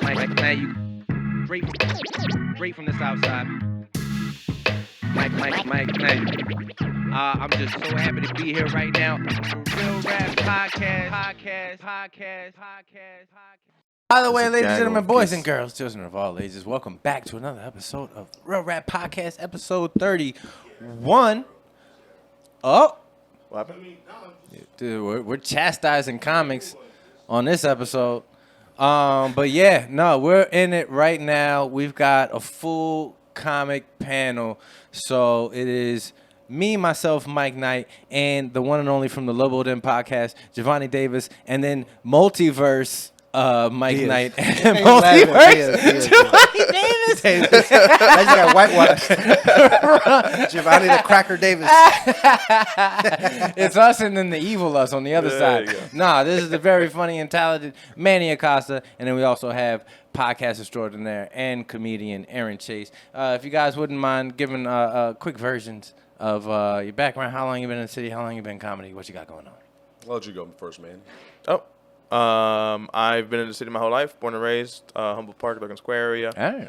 Man, you straight from the south side. Mike, man. I'm just so happy to be here right now. Real Rap Podcast. By the way, ladies and gentlemen, boys and girls, children of all ages, welcome back to another episode of Real Rap Podcast, episode 31. Oh, What happened? dude, we're chastising comics on this episode. But yeah, no, we're in it right now. We've got a full comic panel. So it is me, myself, Mike Knight, and the one and only from the Lobo Den podcast, Jhovany Davis, and then Multiverse Mike Diaz. Knight and Multiverse Jhovany Davis. I just got whitewashed. Jhovany the Cracker Davis. It's us and then the evil us on the other There side. you go. Nah, this is the very funny and talented Manny Acosta, and then we also have podcast extraordinaire and comedian Aaron Chase. If you guys wouldn't mind giving quick versions of your background, how long you been in the city, how long you been in comedy, what you got going on? I'll let you go first, man. I've been in the city my whole life, born and raised, Humboldt Park, Logan Square area. Hey.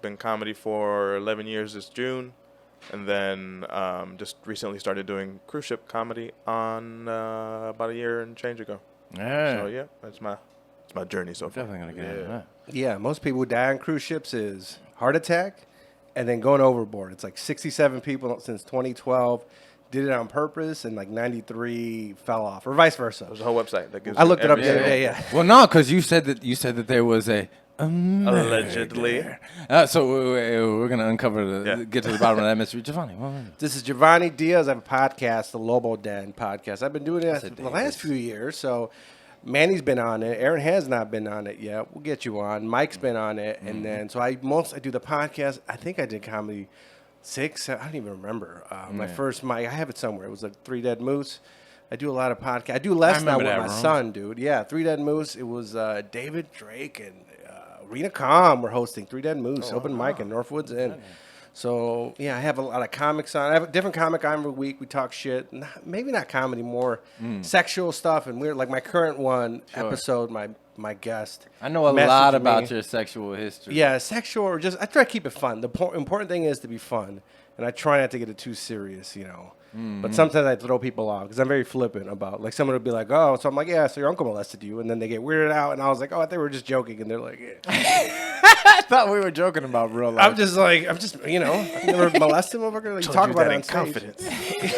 Been comedy for 11 years this June, and then just recently started doing cruise ship comedy on about a year and change ago. Yeah. So yeah, that's my journey so far. Definitely gonna get into that. Yeah, most people who die on cruise ships is heart attack and then going overboard. It's like 67 people since 2012 did it on purpose, and like 93 fell off, or vice versa. There's a whole website that gives. I looked it up every the other single- day. Yeah, Well, no, because you said that there was a Allegedly. So we're gonna uncover Yeah. get to the bottom of that mystery. Jhovany, what was it? this is Jhovany Diaz. I have a podcast, the Lobo Den podcast. I've been doing it for the last few years. So Manny's been on it. Aaron has not been on it yet. We'll get you on. Mike's been on it, and then so I do the podcast. I think I did comedy 6. I don't even remember my first mic. I have it somewhere. It was like Three Dead Moose. I do a lot of podcasts. I do less now remember with that my room. son, dude. Yeah, Three Dead Moose. It was David Drake and Rena Calm were hosting Three Dead Moose, open mic in Northwoods Inn. So, yeah, I have a lot of comics on. I have a different comic on every week. We talk shit. Maybe not comedy, more sexual stuff and weird. Like my current one episode, my guest. I know a messaged lot me. about your sexual history. Yeah, sexual or just, I try to keep it fun. The important thing is to be fun. And I try not to get it too serious, you know. But sometimes I throw people off because I'm very flippant about, like, someone would be like, oh, so I'm like, yeah, so your uncle molested you. And then they get weirded out. And I was like, oh, I think we were just joking. And they're like, yeah. I thought we were joking about real life. I'm just, you know, I've never molested him. Like, you talk about it on stage. confidence.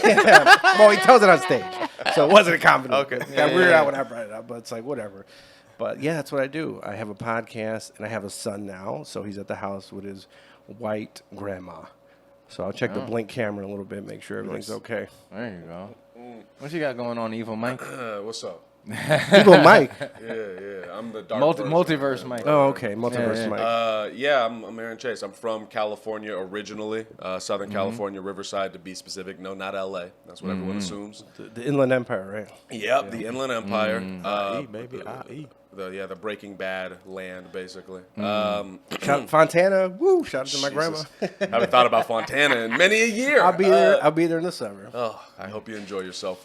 Yeah. Well, he tells it on stage. So it wasn't a confidence. Okay. Got weirded out when I brought it up, but it's like, whatever. But yeah, that's what I do. I have a podcast and I have a son now. So he's at the house with his white grandma. So I'll check the blink camera a little bit, make sure everything's okay. There you go. What you got going on, Evil Mike? What's up? Evil Mike. Yeah. I'm the dark Multiverse Mike. Oh, okay. Multiverse Mike. I'm Aaron Chase. I'm from California originally, Southern California, Riverside to be specific. No, not L.A. That's what everyone assumes. The Inland Empire, right? Yep, the Inland Empire. Baby, I.E. The Breaking Bad land, basically. Fontana. Woo! Shout out to my grandma. Haven't thought about Fontana in many a year. I'll be there. I'll be there in the summer. Oh, I hope you enjoy yourself.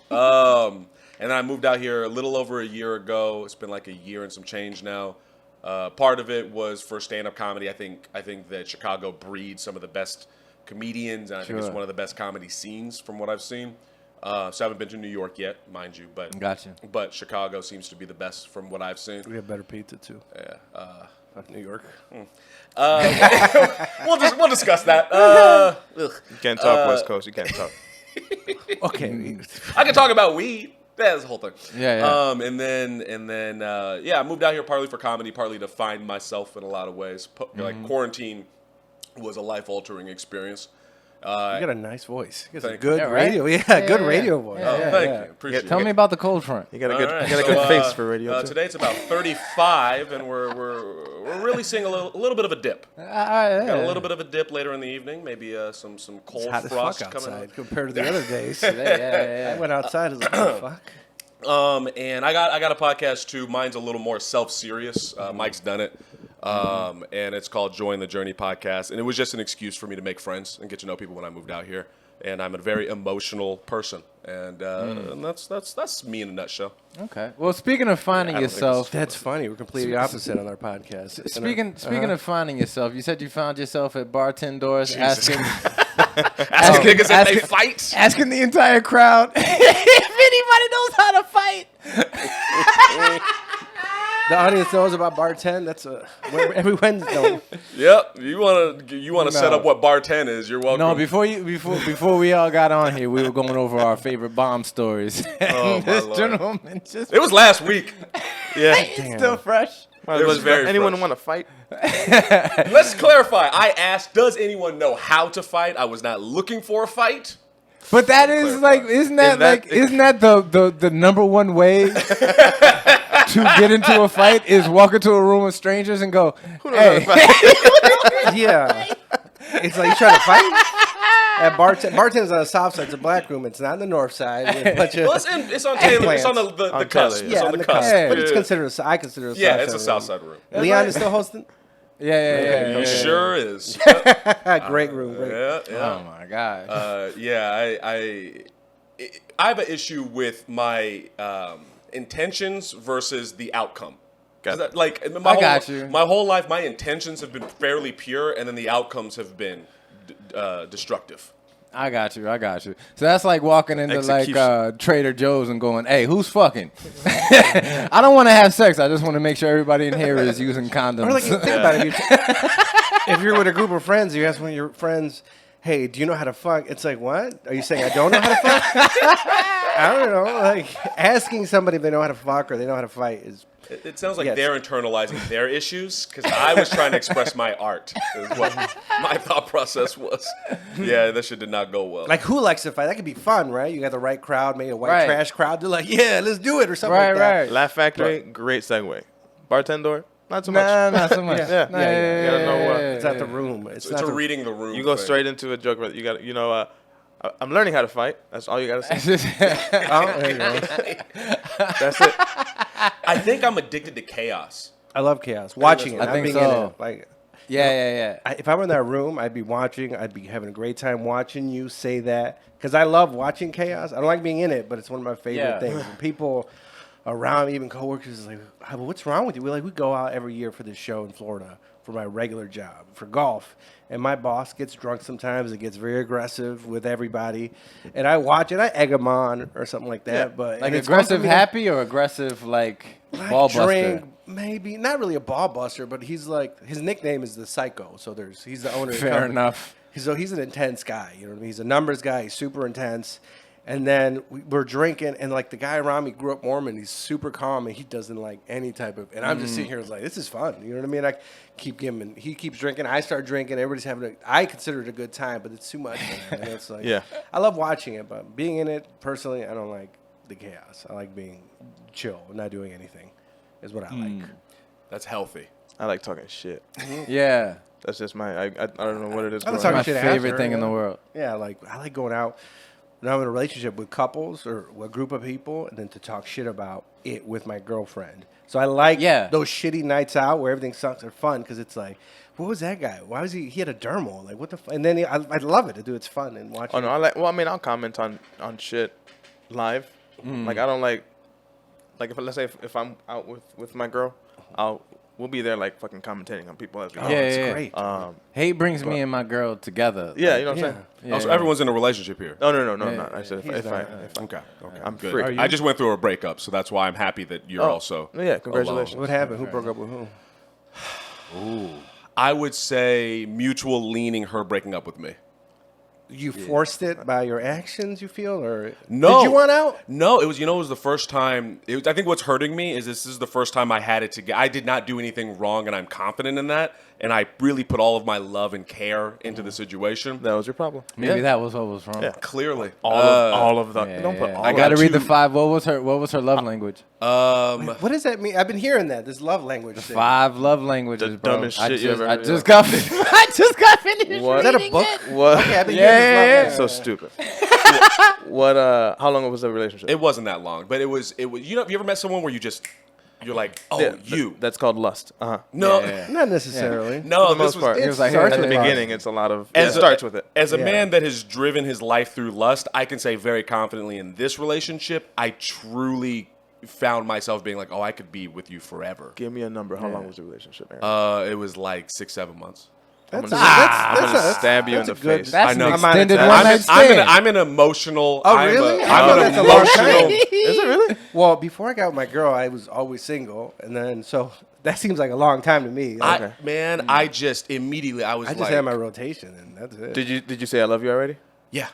And then I moved out here a little over a year ago. It's been like a year and some change now. Part of it was for stand-up comedy. I think that Chicago breeds some of the best comedians, and I think it's one of the best comedy scenes from what I've seen. So I haven't been to New York yet, mind you, but Gotcha. But Chicago seems to be the best from what I've seen. We have better pizza too. Yeah. Fuck New York. We'll discuss that. You can't talk West Coast. You can't talk. Okay. I can talk about weed. That's the whole thing. Yeah. And then I moved out here partly for comedy, partly to find myself in a lot of ways. Like quarantine was a life-altering experience. You got a nice voice. You got a Thank good you. Yeah, right? radio. Yeah, good yeah. radio voice. Thank you. Appreciate it. Tell me about the cold front. You got a All good, right, you got a good face for radio too. Today it's about 35, and we're really seeing a little bit of a dip. Got a little bit of a dip later in the evening. Maybe some cold It's hot as frost fuck coming. outside compared to the other days. Yeah. I went outside. I was like, oh, fuck. And I got a podcast too. Mine's a little more self-serious. Mike's done it. And it's called Join the Journey Podcast. And it was just an excuse for me to make friends and get to know people when I moved out here. and I'm a very emotional person, and that's me in a nutshell. Okay. Well, speaking of finding I don't think yourself, That's funny. We're completely opposite on our podcast. speaking of finding yourself, you said you found yourself at bartenders Jesus. asking Niggas if they fight. asking the entire crowd if anybody knows how to fight. The audience knows about bartend. That's every Wednesday. Yep. You wanna set No. up what bar 10 is? You're welcome. No, before we all got on here, we were going over our favorite bomb stories. Oh, And my this Lord. gentleman just It was last week. Yeah. it's still fresh. It was very Anyone fresh. want to fight? Let's clarify. I asked, does anyone know how to fight? I was not looking for a fight. But that is like, isn't that the number one way to get into a fight is walk into a room with strangers and go, hey, Yeah. It's like you trying to fight? At bartenders on the south side. It's a black room. It's not on the north side. With a bunch of Well, it's on Taylor. It's on the On cusp. Taylor, It's yeah, on the the cusp. Yeah. But it's Yeah. considered I consider it a Yeah, south it's a south side room. Leon is still hosting? yeah. He sure is. Great room. Great. Yeah, yeah. Oh my gosh. I have an issue with my intentions versus the outcome. 'Cause Got it. like I got you. My whole life, my intentions have been fairly pure, and then the outcomes have been destructive. I got you. So that's like walking into like Execution. Trader Joe's and going, "Hey, who's fucking?" I don't want to have sex. I just want to make sure everybody in here is using condoms. Or like, you think about it. If you're with a group of friends, you ask one of your friends, hey, do you know how to fuck? It's like, what? Are you saying I don't know how to fuck? I don't know. Like, asking somebody if they know how to fuck or they know how to fight is... It sounds like Yes. they're internalizing their issues because I was trying to express my art. Is what my thought process was. Yeah, that shit did not go well. Like, who likes to fight? That could be fun, right? You got the right crowd, maybe a white Right. trash crowd. They're like, yeah, let's do it or something like that. right. Laugh Factory, great segue. Bartender, not so much. Nah, not so much. Yeah. Nah, Yeah. You gotta know what- It's not the room. It's it's not a the reading the room. You go thing. straight into a joke. But you got, I'm learning how to fight. That's all you gotta say. Oh, there you go. That's it. I think I'm addicted to chaos. I love chaos. Watching it, I not think being so. in it. Like, yeah. if I were in that room, I'd be watching. I'd be having a great time watching you say that because I love watching chaos. I don't like being in it, but it's one of my favorite Yeah. things. And people around me, even coworkers, is like, "What's wrong with you?" We go out every year for this show in Florida for my regular job for golf, and my boss gets drunk sometimes and gets very aggressive with everybody, and I watch it. I egg him on or something like that. But Like and it's fun for aggressive me to- happy or aggressive like like ball buster? drink, maybe not really a ball buster, but he's like his nickname is the Psycho. So he's the owner. of the Fair company. enough. He's an intense guy. You know what I mean? He's a numbers guy. He's super intense. And then we're drinking, and like the guy around me grew up Mormon. He's super calm, and he doesn't like any type of. And I'm just sitting here like, this is fun. You know what I mean? I keep giving. He keeps drinking. I start drinking. Everybody's having. I consider it a good time, but it's too much. For him. And it's like, Yeah. I love watching it, but being in it personally, I don't like the chaos. I like being chill, not doing anything, is what I like. That's healthy. I like talking shit. Yeah. That's just I don't know what it is. I was growing talking My up. shit favorite after, thing in yeah. the world. Yeah, like I like going out when I'm in a relationship with couples or a group of people, and then to talk shit about it with my girlfriend. So I like those shitty nights out where everything sucks are fun because it's like, what was that guy? Why was he had a dermal? Like what the? And then I love it to do. It's fun and watch. Oh no, I'll comment on shit live. Like I don't like if let's say if I'm out with my girl, we'll be there like fucking commentating on people as we go. Yeah, it's yeah. great. Hate brings me and my girl together. Yeah, you know what I'm saying? Yeah, So everyone's in a relationship here. No, I'm not. I said if I Okay. I'm Good. free. I just went through a breakup, so that's why I'm happy that you're also. Yeah, congratulations. What happened? Who broke up with who? I would say mutual leaning her breaking up with me. You forced it by your actions, you feel, or No. did you want out? No, it was the first time. I think what's hurting me is this is the first time I had it together. I did not do anything wrong, and I'm confident in that. And I really put all of my love and care into the situation. That was your problem. Maybe that was what was wrong. Yeah. Clearly, All of the. Yeah, Don't put yeah. all I of got to that. read the 5. What was her love language? What does that mean? I've been hearing that this love language thing. 5 love languages, The bro. dumbest shit you ever I heard. just got finished What? Is that a reading book? it. What? Okay, I've been Yeah, hearing yeah, this love So language. stupid. What? How long was the relationship? it wasn't that long, but it was. You ever met someone where you just You're like, oh, Yeah, you. That's called lust. No, Yeah. Not necessarily. no. For the This most part. It was like, starts At the with lust. beginning, it's a lot of. As It a- starts with it. As a Yeah. man that has driven his life through lust, I can say very confidently in this relationship, I truly found myself being like, oh, I could be with you forever. Give me a number. How long was the relationship, Aaron? It was like 6-7 months. I'm That's gonna stab you in that's the a good- face. That's I know. an I'm out of extended time. one night stand. I'm an emotional. Oh, I'm really? A, I I'm thought an that's a long emotional. time. Is it really? Well, before I got with my girl, I was always single, and then so that seems like a long time to me. I just immediately I was I just like, had my rotation, and that's it. Did you say I love you already? yeah.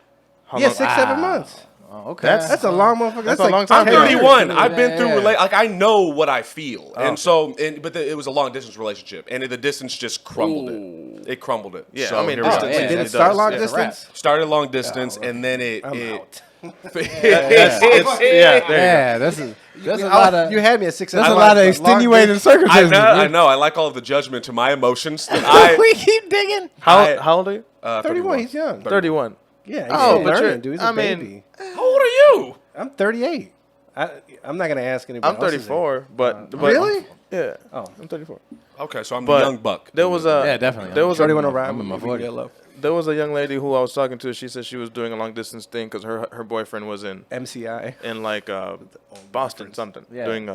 How yeah, long- 6-7 months. Oh, okay. That's a long motherfucker. That's a like long time. I'm 10 years. 31. I've been through Yeah. like I know what I feel, Oh, and so it was a long distance relationship, and the distance just crumbled it. It crumbled it. Yeah, so I mean, here we distance go. yeah. Did it does. start long Yeah. distance? Started long distance, and then it. I'm it out. Yeah, there you Yeah, that's a lot of. You had me at 6-7 That's a months. lot of but long extenuating distance- circumstances. I know. I like all of the judgment to my emotions. We keep digging. How old are you? 31. He's young. 31. Yeah, he's Oh, still but you're- learning, dude. He's a I mean- baby. How old are you? I'm 38. I'm not gonna ask anybody. I'm 34, but Really? Yeah. Oh. I'm 34. Okay, so I'm But the young buck. There was a Yeah, definitely. There was Shorty a, wanna ride I'm with in my me? We can 40s. get low. there was a young lady who I was talking to. She said she was doing a long distance thing because her boyfriend was MCI in like Boston something Yeah. doing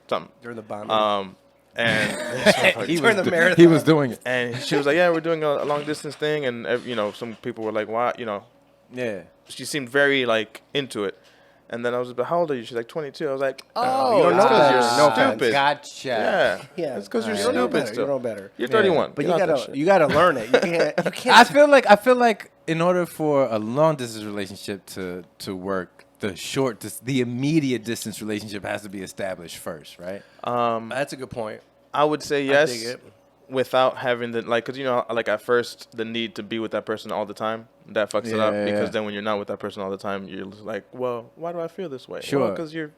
something. during the bombing. And He During was the marathon. He was doing it. and she was like, yeah, we're doing a long distance thing, and some people were like, why, Yeah. she seemed very like into it. And then I was like, how old are you? She's like 22. I was like, Oh, you don't know that. because No you're offense. stupid. Gotcha. Yeah, Yeah, it's because you're you know stupid better. still. You know better. You're 31. But Get out that shit. you gotta learn it. You can't. I feel like in order for a long distance relationship to work, the immediate distance relationship has to be established first, right? That's a good point. I would say dig yes, it. without having the because like at first the need to be with that person all the time that fucks it up Yeah, because yeah. then when you're not with that person all the time you're just like, well, why do I feel this way? Sure. Because you're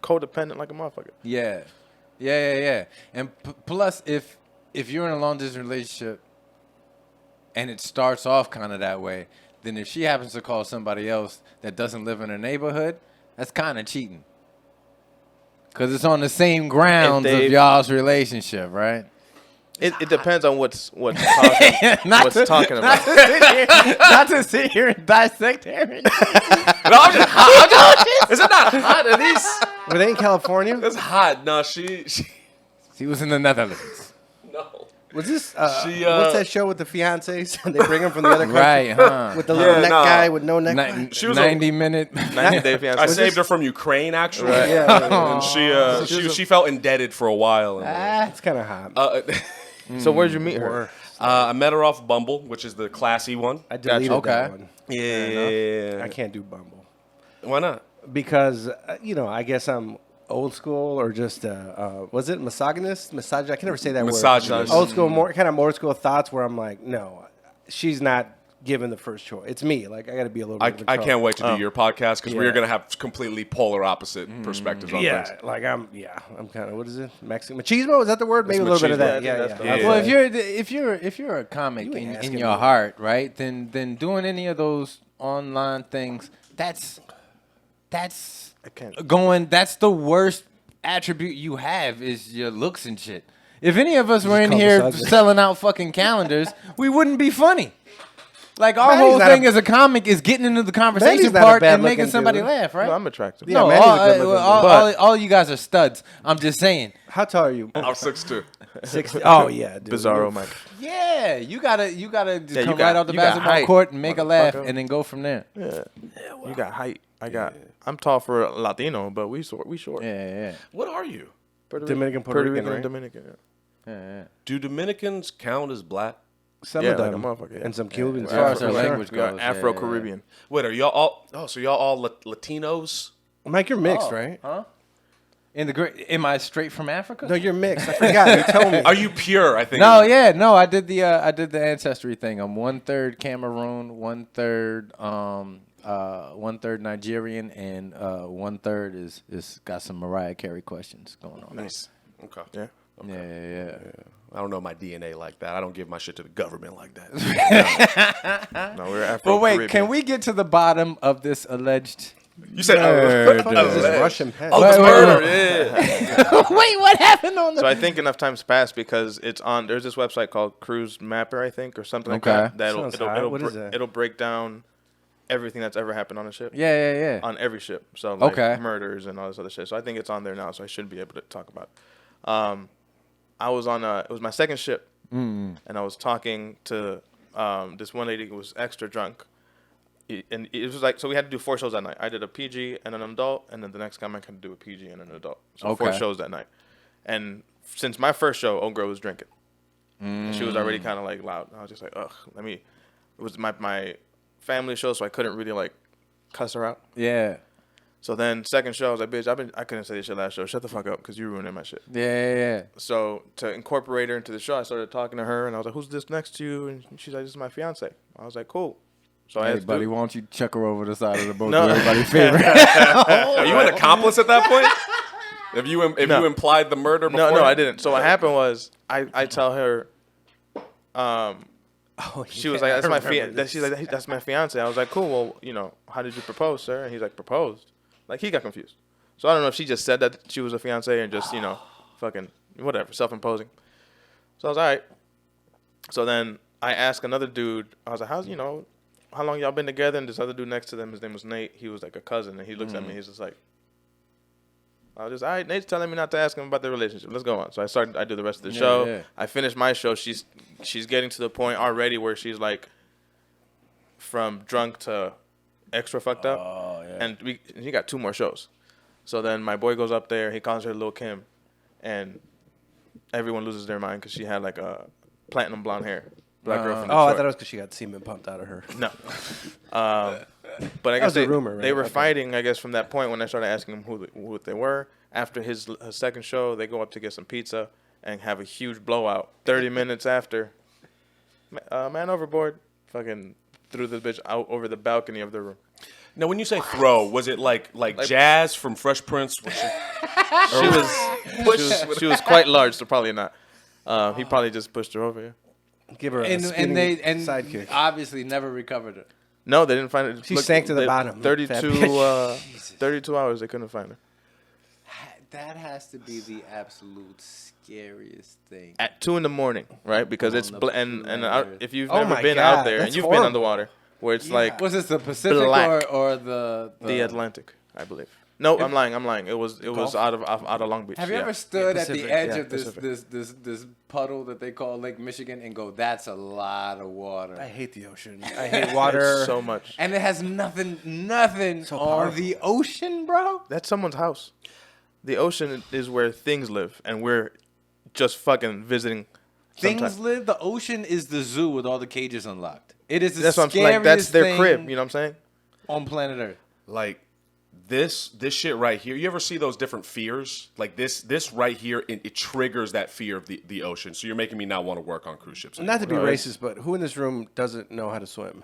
codependent like a motherfucker. Yeah. And plus, if you're in a long distance relationship and it starts off kind of that way, then if she happens to call somebody else that doesn't live in her neighborhood, that's kind of cheating. Because it's on the same grounds of they- y'all's relationship, right? It depends on what's talking Not about. to sit here and dissect Aaron. Is it not hot? At least Were they in California? it's hot. No, she He was in the Netherlands. no. Was this? She, what's that show with the fiancés? They bring them from the other country. Right, huh? With the Yeah, little neck no. guy with no neck. She was 90-minute. 90-day fiance. I saved her from Ukraine actually. Right. Yeah, And she felt indebted for a while. And, it's kind of hot. So where'd you meet her? I met her off Bumble, which is the classy one. I deleted Okay. that one. Yeah. I can't do Bumble Why not? because I guess I'm old school or just was it misogynist? Misogynist? I can never say that Misogynist. word. Old school, more school thoughts where I'm like, no, she's not given the first choice. It's me. Like I got to be a little. bit of I control. can't wait to do your podcast because Yeah. we're going to have completely polar opposite perspectives on Yeah, things. like I'm kind of what is it? Mexican machismo? Is that the word? Maybe a little bit of machismo. that. Yeah, I Yeah, think yeah. that's Well, Yeah. if you're a comic You ain't in asking your me. heart, right? Then doing any of those online things, that's I can't. going. That's the worst attribute you have is your looks and shit. If any of us were in call here us ugly. selling out fucking calendars, we wouldn't be funny. Like our Manny's whole not thing a- as a comic is getting into the conversation Manny's not a part and bad-looking making somebody dude. laugh, right? No, I'm attractive. Yeah, No, Manny's a all, good-looking dude. all you guys are studs. I'm just saying. How tall are you? I'm 6'2". 60. Oh yeah, dude. Bizarro, Mike. Yeah, you gotta just you come got- right out the you got basketball height, court and make a laugh, motherfucker. and then go from there. Yeah. You got height. I'm tall for a Latino, but we short. Yeah. What are you? Dominican, Puerto Rican, and right? Dominican. Yeah. Do Dominicans count as black? Some Yeah, of like them, a motherfucker, yeah. and some Cubans. As far as yeah, our for sure. language We got goes, Afro-Caribbean. Wait, are y'all all? Oh, so y'all all Latinos? Mike, you're mixed, Oh, right? Huh? Am I straight from Africa? No, you're mixed. I forgot. You told me. Are you pure? I think. No, yeah, no. I did the ancestry thing. I'm 1/3 Cameroon, 1/3 Nigerian, and 1/3 is got some Mariah Carey questions going on. Nice. Okay. Yeah. Yeah. I don't know my DNA like that. I don't give my shit to the government like that. No, we're But Afro-Caribbean. wait, can we get to the bottom of this alleged You said What is this alleged. Russian pen? Oh, it's murder. Yeah. Wait, what happened on the? So I think enough time's passed because it's on. There's this website called Cruise Mapper, I think, or something like Okay. that. Sounds high. What is that? It'll break down everything that's ever happened on a ship. Yeah. On every ship. So like Okay. murders and all this other shit. So I think it's on there now. So I should be able to talk about it. I was on it was my second ship, and I was talking to this one lady who was extra drunk. And it was like, so we had to do 4 shows that night. I did a PG and an adult, and then the next time I could do a PG and an adult. So 4 Okay. shows that night. And since my first show, old girl was drinking. And she was already kind of like loud. I was just like, ugh, it was my family show, so I couldn't really like cuss her out. Yeah. So then second show, I was like, bitch, I couldn't say this shit last show. Shut the fuck up, because you ruining my shit. Yeah. So to incorporate her into the show, I started talking to her, and I was like, who's this next to you? And she's like, this is my fiance. I was like, cool. So I Hey, asked buddy, dude- why don't you chuck her over the side of the boat? No. Do everybody's favorite. Are you an accomplice at that point? If you No. implied the murder before? No, I didn't. So what happened was, I tell her, she was like, that's my she's like, that's my fiance. I was like, cool. Well, how did you propose, sir? And he's like, proposed. Like he got confused. So I don't know if she just said that she was a fiance and just fucking whatever, self-imposing. So I was all right. So then I asked another dude. I was like, how long y'all been together? And this other dude next to them, his name was Nate. He was like a cousin, and he looks at me. He's just like, I was just, all right, Nate's telling me not to ask him about the relationship. Let's go on. So I do the rest of the show. Yeah. I finished my show. She's getting to the point already where she's like from drunk to extra fucked up. Oh, yeah. And he got 2 more shows. So then my boy goes up there. He calls her Lil Kim. And everyone loses their mind because she had like a platinum blonde hair. Black girl from Detroit. I thought it was because she got semen pumped out of her. No. But I guess was a rumor, right? they were Okay. fighting, I guess, from that point when I started asking him who they were. After his second show, they go up to get some pizza and have a huge blowout. 30 minutes after, man overboard fucking threw the bitch out over the balcony of the room. Now, when you say throw, was it like Jazz from Fresh Prince? She was quite large, so probably not. He probably just pushed her over. Yeah. Give her a and spinning sidekick. obviously never recovered her. No, they didn't find it. She sank to the bottom. 32 hours, they couldn't find her. That has to be the absolute scariest thing. At 2 a.m, right? Because it's if you've Oh never my been God, out there and that's you've horrible. been underwater, where it's like Was this the Pacific black. or the Atlantic, I believe. No, I'm lying. It was out of Long Beach. Have you yeah. ever stood at Pacific, the edge yeah, of Pacific. this puddle that they call Lake Michigan and go, that's a lot of water. I hate the ocean. I hate water. It's so much? And it has nothing So on powerful. the ocean, bro. That's someone's house. The ocean is where things live, and we're just fucking visiting. Things sometimes. live. The ocean is the zoo with all the cages unlocked. It is the That's what I'm scariest like. That's their thing crib. You know what I'm saying? on planet Earth. Like this shit right here. You ever see those different fears? Like this right here, it triggers that fear of the ocean. So you're making me not want to work on cruise ships anymore. Not to be racist, but who in this room doesn't know how to swim?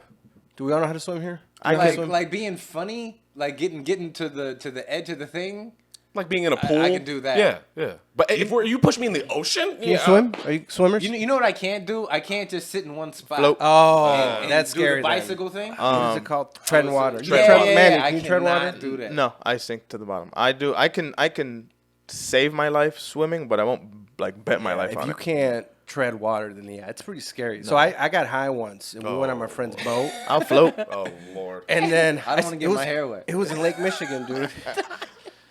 Do we all know how to swim here? You know how to swim? Like being funny, like getting to the edge of the thing. Like being in a pool. I can do that. Yeah. But if you push me in the ocean, Can you swim? Are you swimmers? You know what I can't do? I can't just sit in one spot. Float. Oh, and that's do scary. the then. bicycle thing. What is it called? Treading water. You Yeah, tread, yeah, Manny, I can you tread water? cannot do that. No, I sink to the bottom. I do. I can save my life swimming, but I won't like bet my life If on you it. can't tread water, then yeah, it's pretty scary. So I got high once, and we went on my friend's boat, I'll float. Oh Lord. and then I don't want to get it was- my hair wet. It was in Lake Michigan, dude.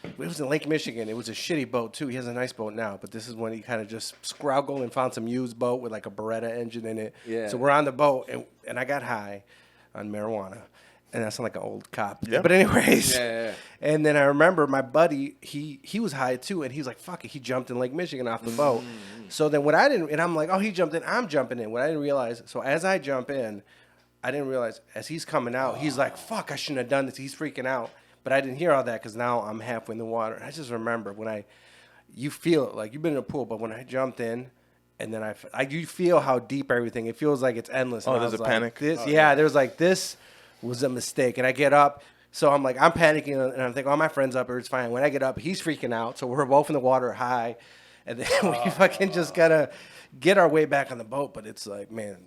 It was in Lake Michigan. It was a shitty boat too. He has a nice boat now, but this is when he kind of just scroggled and found some used boat with like a Beretta engine in it. Yeah. So we're on the boat, and I got high on marijuana, and that sounds like an old cop. Yeah. But anyways, Yeah. And then I remember my buddy, he was high too, and he was like, "Fuck it," he jumped in Lake Michigan off the boat. So then what I didn't, and I'm like, "Oh, he jumped in, I'm jumping in." What I didn't realize, so as I jump in, I didn't realize as he's coming out, he's like, "Fuck, I shouldn't have done this." He's freaking out. But I didn't hear all that because now I'm halfway in the water. And I just remember when you feel it, like you've been in a pool, but when I jumped in, and then you feel how deep everything. It feels like it's endless. Oh, And I there's was a like, panic? There was like, this was a mistake. And I get up, so I'm like, I'm panicking, and I'm thinking, oh, my friend's up here, it's fine. When I get up, he's freaking out, so we're both in the water high, and then we fucking just gotta get our way back on the boat. But it's like, man,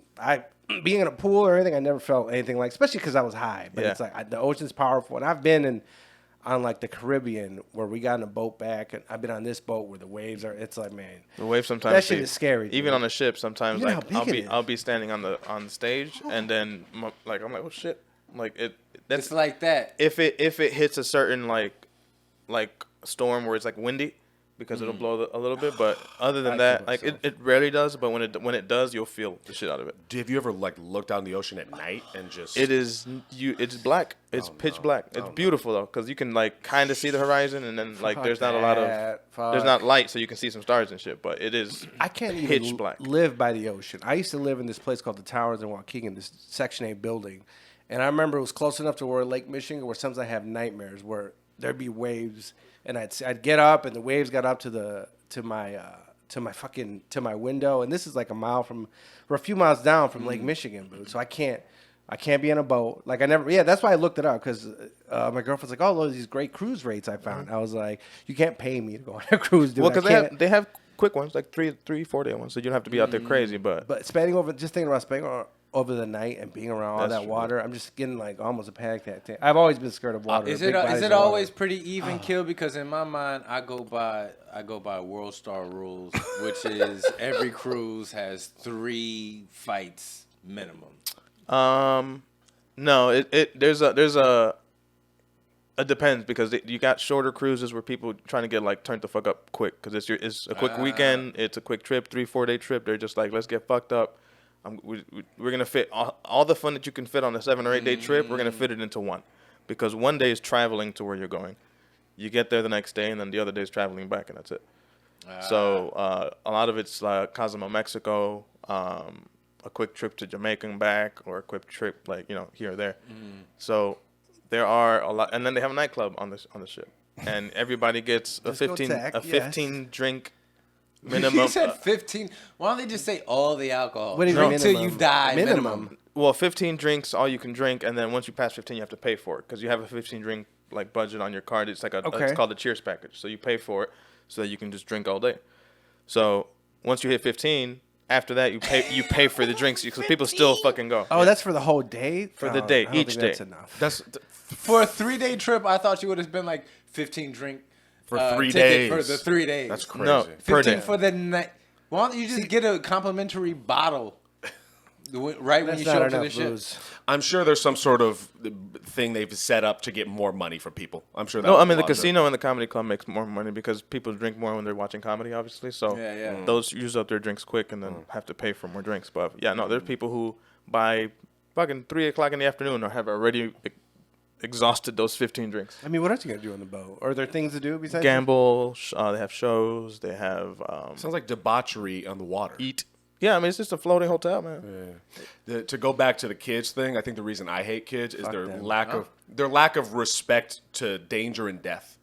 being in a pool or anything, I never felt anything like, especially because I was high. But Yeah. it's like the ocean's powerful, and I've been in on like the Caribbean where we got in a boat back, and I've been on this boat where the waves are. It's like, man, The wave sometimes. that shit is scary. Even dude. on the ship, sometimes You know like how big it is. I'll be standing on the stage, and then like I'm like, oh shit, like that's It's like that. if it hits a certain like storm where it's like windy, because it'll blow a little bit. But other than that, like it rarely does. But when it does, you'll feel the shit out of it. Have you ever like looked out in the ocean at night and just? It's black. It's pitch black. It's beautiful though, because you can like kind of see the horizon, and then like there's not a lot of there's not light, so you can see some stars and shit. But it is I can't pitch even black. live by the ocean. I used to live in this place called the Towers in Waukegan, this Section 8 building. And I remember it was close enough to where Lake Michigan, where sometimes I have nightmares where there'd be waves, and I'd get up, and the waves got up to my window, and this is like we're a few miles down from Lake Michigan, dude. So I can't be in a boat. Like that's why I looked it up, because my girlfriend's like, oh, look, these great cruise rates I found. I was like, you can't pay me to go on a cruise, dude. Well, because they have quick ones, like 3-4 day ones, so you don't have to be out there crazy. But thinking about over the night and being around all that water, I'm just getting like almost a panic attack. I've always been scared of water. Is it always pretty even kill? Because in my mind, I go by World Star rules, which is every cruise has 3 fights minimum. No, it depends, because you got shorter cruises where people trying to get like turned the fuck up quick, because it's a quick weekend, it's a quick trip, 3-4 day trip. They're just like, let's get fucked up. We're gonna fit all the fun that you can fit on a 7 or 8 day trip. We're gonna fit it into one, because one day is traveling to where you're going. You get there the next day, and then the other day is traveling back, and that's it. So a lot of it's Cozumel, Mexico, a quick trip to Jamaica and back, or a quick trip like here or there. So there are a lot, and then they have a nightclub on the ship, and everybody gets a 15 drink minimum. You said 15. Why don't they just say all the alcohol? What do you mean Until minimum? you die. Minimum. Well, 15 drinks, all you can drink, and then once you pass 15, you have to pay for it, because you have a 15 drink like budget on your card. It's like it's called a Cheers package. So you pay for it so that you can just drink all day. So once you hit 15, after that you pay for the drinks, because people still fucking go. Oh, that's for the whole day? For the day, I don't each think day. That's enough. That's For a 3-day trip, I thought you would have been like 15 drink for 3 ticket days. for the 3 days. That's crazy. No, per 15 day. for the night. Why don't you just get a complimentary bottle right when That's you not show up to enough the ship? booze. I'm sure there's some sort of thing they've set up to get more money from people. I'm sure. No, I mean the casino and the comedy club makes more money, because people drink more when they're watching comedy, obviously. So those use up their drinks quick and then have to pay for more drinks. But yeah, no, there's people who by fucking 3 o'clock in the afternoon or have already exhausted those 15 drinks. I mean, what else are you going to do on the boat? Are there things to do besides Gamble. They have shows. They have Sounds like debauchery on the water. eat. Yeah, I mean it's just a floating hotel, man. To go back to the kids thing, I think the reason I hate kids is their them. lack of respect to danger and death.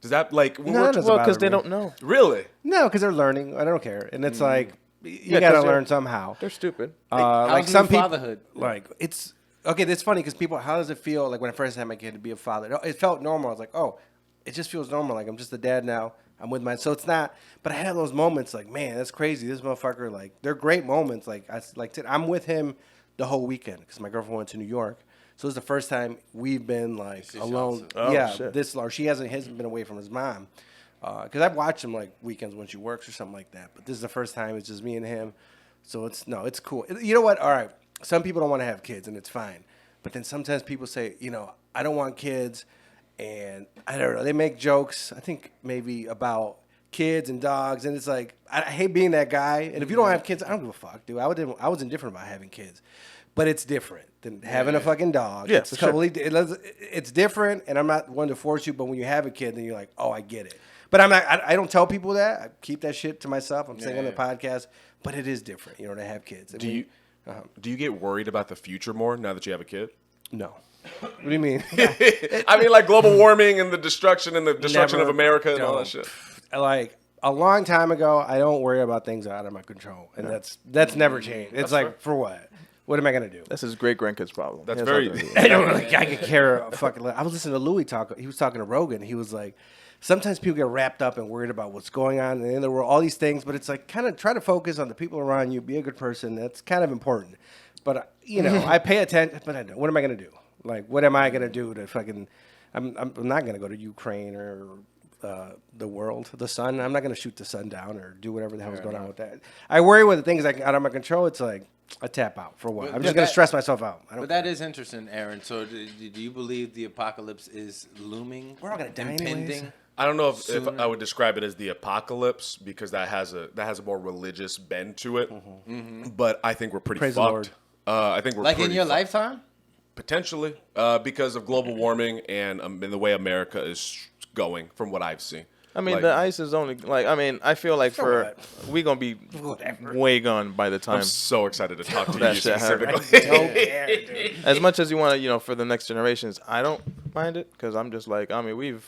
Does that like when No, we're it doesn't Well, bother because they me. don't know. really? No, because they're learning. I don't care. And it's like, you Yeah, got to 'cause they're- learn somehow. They're stupid. How's Like new some people, fatherhood? like it's okay. That's funny because people, how does it feel like when I first had my kid to be a father? It felt normal. I was like, oh, it just feels normal. Like I'm just a dad now. I'm with my, so it's not. But I had those moments like, man, that's crazy. This motherfucker, like, they're great moments. Like I'm with him the whole weekend because my girlfriend went to New York. So it's the first time we've been like alone. Oh, yeah, shit. this long. He hasn't been away from his mom. Because I've watched him like weekends when she works or something like that. But this is the first time it's just me and him. So it's cool. You know what? All right. Some people don't want to have kids, and it's fine. But then sometimes people say, I don't want kids. And I don't know. They make jokes, I think maybe about kids and dogs. And it's like, I hate being that guy. And if you don't have kids, I don't give a fuck, dude. I was indifferent about having kids. But it's different than having a fucking dog. Yeah, it's for sure. totally it's different. And I'm not one to force you. But when you have a kid, then you're like, oh, I get it. But I'm not. I don't tell people that. I keep that shit to myself. I'm saying on the podcast. But it is different, to have kids. Do you get worried about the future more now that you have a kid? No. What do you mean? I mean, like global warming and the destruction of Never, America and all no. that shit. Like a long time ago, I don't worry about things out of my control, and that's never changed. It's like for what? What am I gonna do? That's his great grandkid's problem. That's He has very. nothing to do. I don't like. I could care a fucking. I was listening to Louis talk. He was talking to Rogan. He was like, sometimes people get wrapped up and worried about what's going on, and then there were all these things. But it's like kind of try to focus on the people around you. Be a good person. That's kind of important. But I pay attention. But I don't. What am I gonna do? Like, what am I gonna do to fucking I'm not going to go to Ukraine or the world, the sun. I'm not going to shoot the sun down or do whatever the hell's going on with that. I worry with the things out of my control. It's like I tap out for what? I'm just going to stress myself out. But that is interesting, Aaron. So do you believe the apocalypse is looming? We're all going to die impending? anyways. I don't know if I would describe it as the apocalypse because that has a more religious bend to it. But I think we're pretty Praise the Lord. fucked. I think we're Like pretty in your fucked. lifetime? Potentially, because of global warming and in the way America is going, from what I've seen. I mean, Like- the ice is only like. I mean, I feel like we gonna be way gone by the time. I'm so excited to talk to That you shit happens. specifically. Don't care, dude. As much as you want to, for the next generations, I don't mind it because I'm just like, I mean,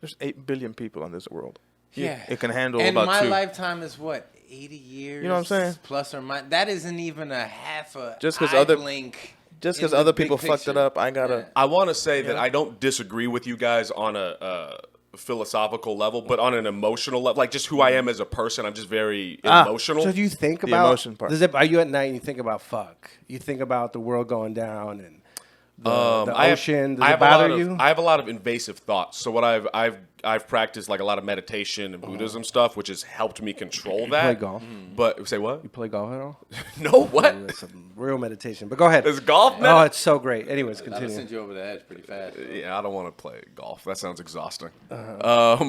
there's 8 billion people on this world. Yeah. It can handle And about my 2. lifetime is what? 80 years? You know what I'm saying? Plus or minus. That isn't even a half a Just 'cause eye other- blink Just in because the other big people fucked it picture. up, I gotta. I want to say that I don't disagree with you guys on a philosophical level, but on an emotional level, like just who I am as a person, I'm just very emotional. So do you think The about emotion part. Are you at night and you think about fuck? You think about the world going down and the I have- ocean. Does I it have a bother lot of- you? I have a lot of invasive thoughts. So what I've practiced like a lot of meditation and Buddhism stuff, which has helped me control that. play golf? But say what? You play golf at all? No, what? That's some real meditation. But go ahead. Is golf? Oh, it's so great. Anyways, That'll continue. send you over the edge pretty fast. Yeah, I don't want to play golf. That sounds exhausting. Yeah,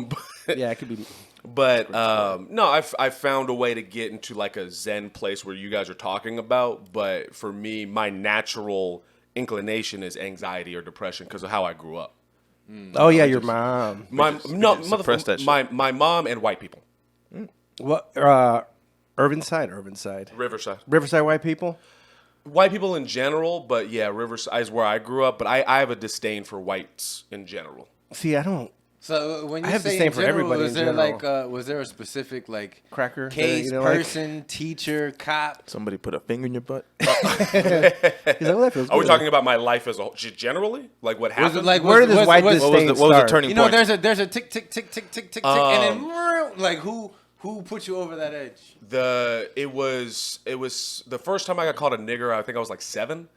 it could be. But no, I've found a way to get into like a Zen place where you guys are talking about. But for me, my natural inclination is anxiety or depression because of how I grew up. Oh yeah, your mom. suppress that shit. My mom and white people. What? Irvinside. Riverside white people. White people in general, but yeah, Riverside is where I grew up. But I have a disdain for whites in general. See, I don't. So when you I have say the same in for general, everybody was in there general. like was there a specific like Cracker that case, you don't like? person, teacher, cop? Somebody put a finger in your butt. He's like, well, that feels Are we good. talking about my life as a whole, generally? Like what Was happened? it like Where did this white What was disdain the start? turning You know, point? there's a tick tick tick tick tick tick tick, and then like who put you over that edge? It was the first time I got called a nigger. I think I was like 7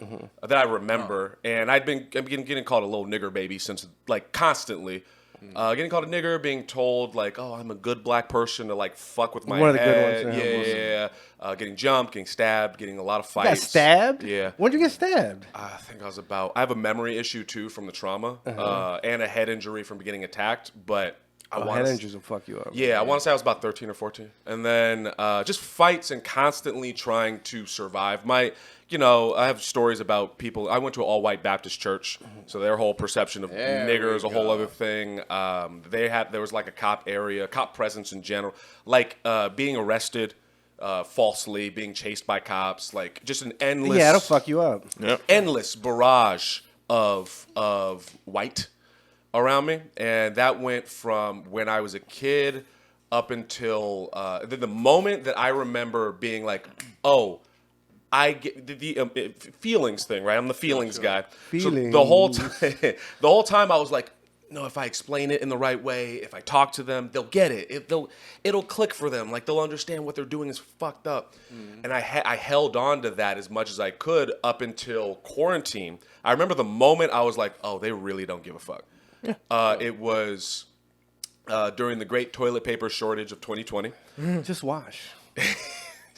that I remember, and I've been getting called a little nigger baby since like constantly. Getting called a nigger, being told like, "Oh, I'm a good black person to like fuck with my One of the good head." ones, yeah. Yeah. Getting jumped, getting stabbed, getting a lot of You fights. got stabbed? Yeah. When'd you get stabbed? I think I was I have a memory issue too from the trauma and a head injury from getting attacked, but I want Head injuries will fuck you up. yeah, I want to say I was about 13 or 14. And then just fights and constantly trying to survive. I have stories about people. I went to an all-white Baptist church, so their whole perception of nigger is a whole other thing. There was like a cop presence in general, like being arrested falsely, being chased by cops, like just an endless. Yeah, it'll fuck you up. Endless barrage of white around me, and that went from when I was a kid up until the moment that I remember being like, oh, I get the feelings thing, right? I'm the feelings guy. So the whole time I was like, no, if I explain it in the right way, if I talk to them, they'll get it. It'll click for them. Like they'll understand what they're doing is fucked up. And I held on to that as much as I could up until quarantine. I remember the moment I was like, oh, they really don't give a fuck. It was during the great toilet paper shortage of 2020. Just wash.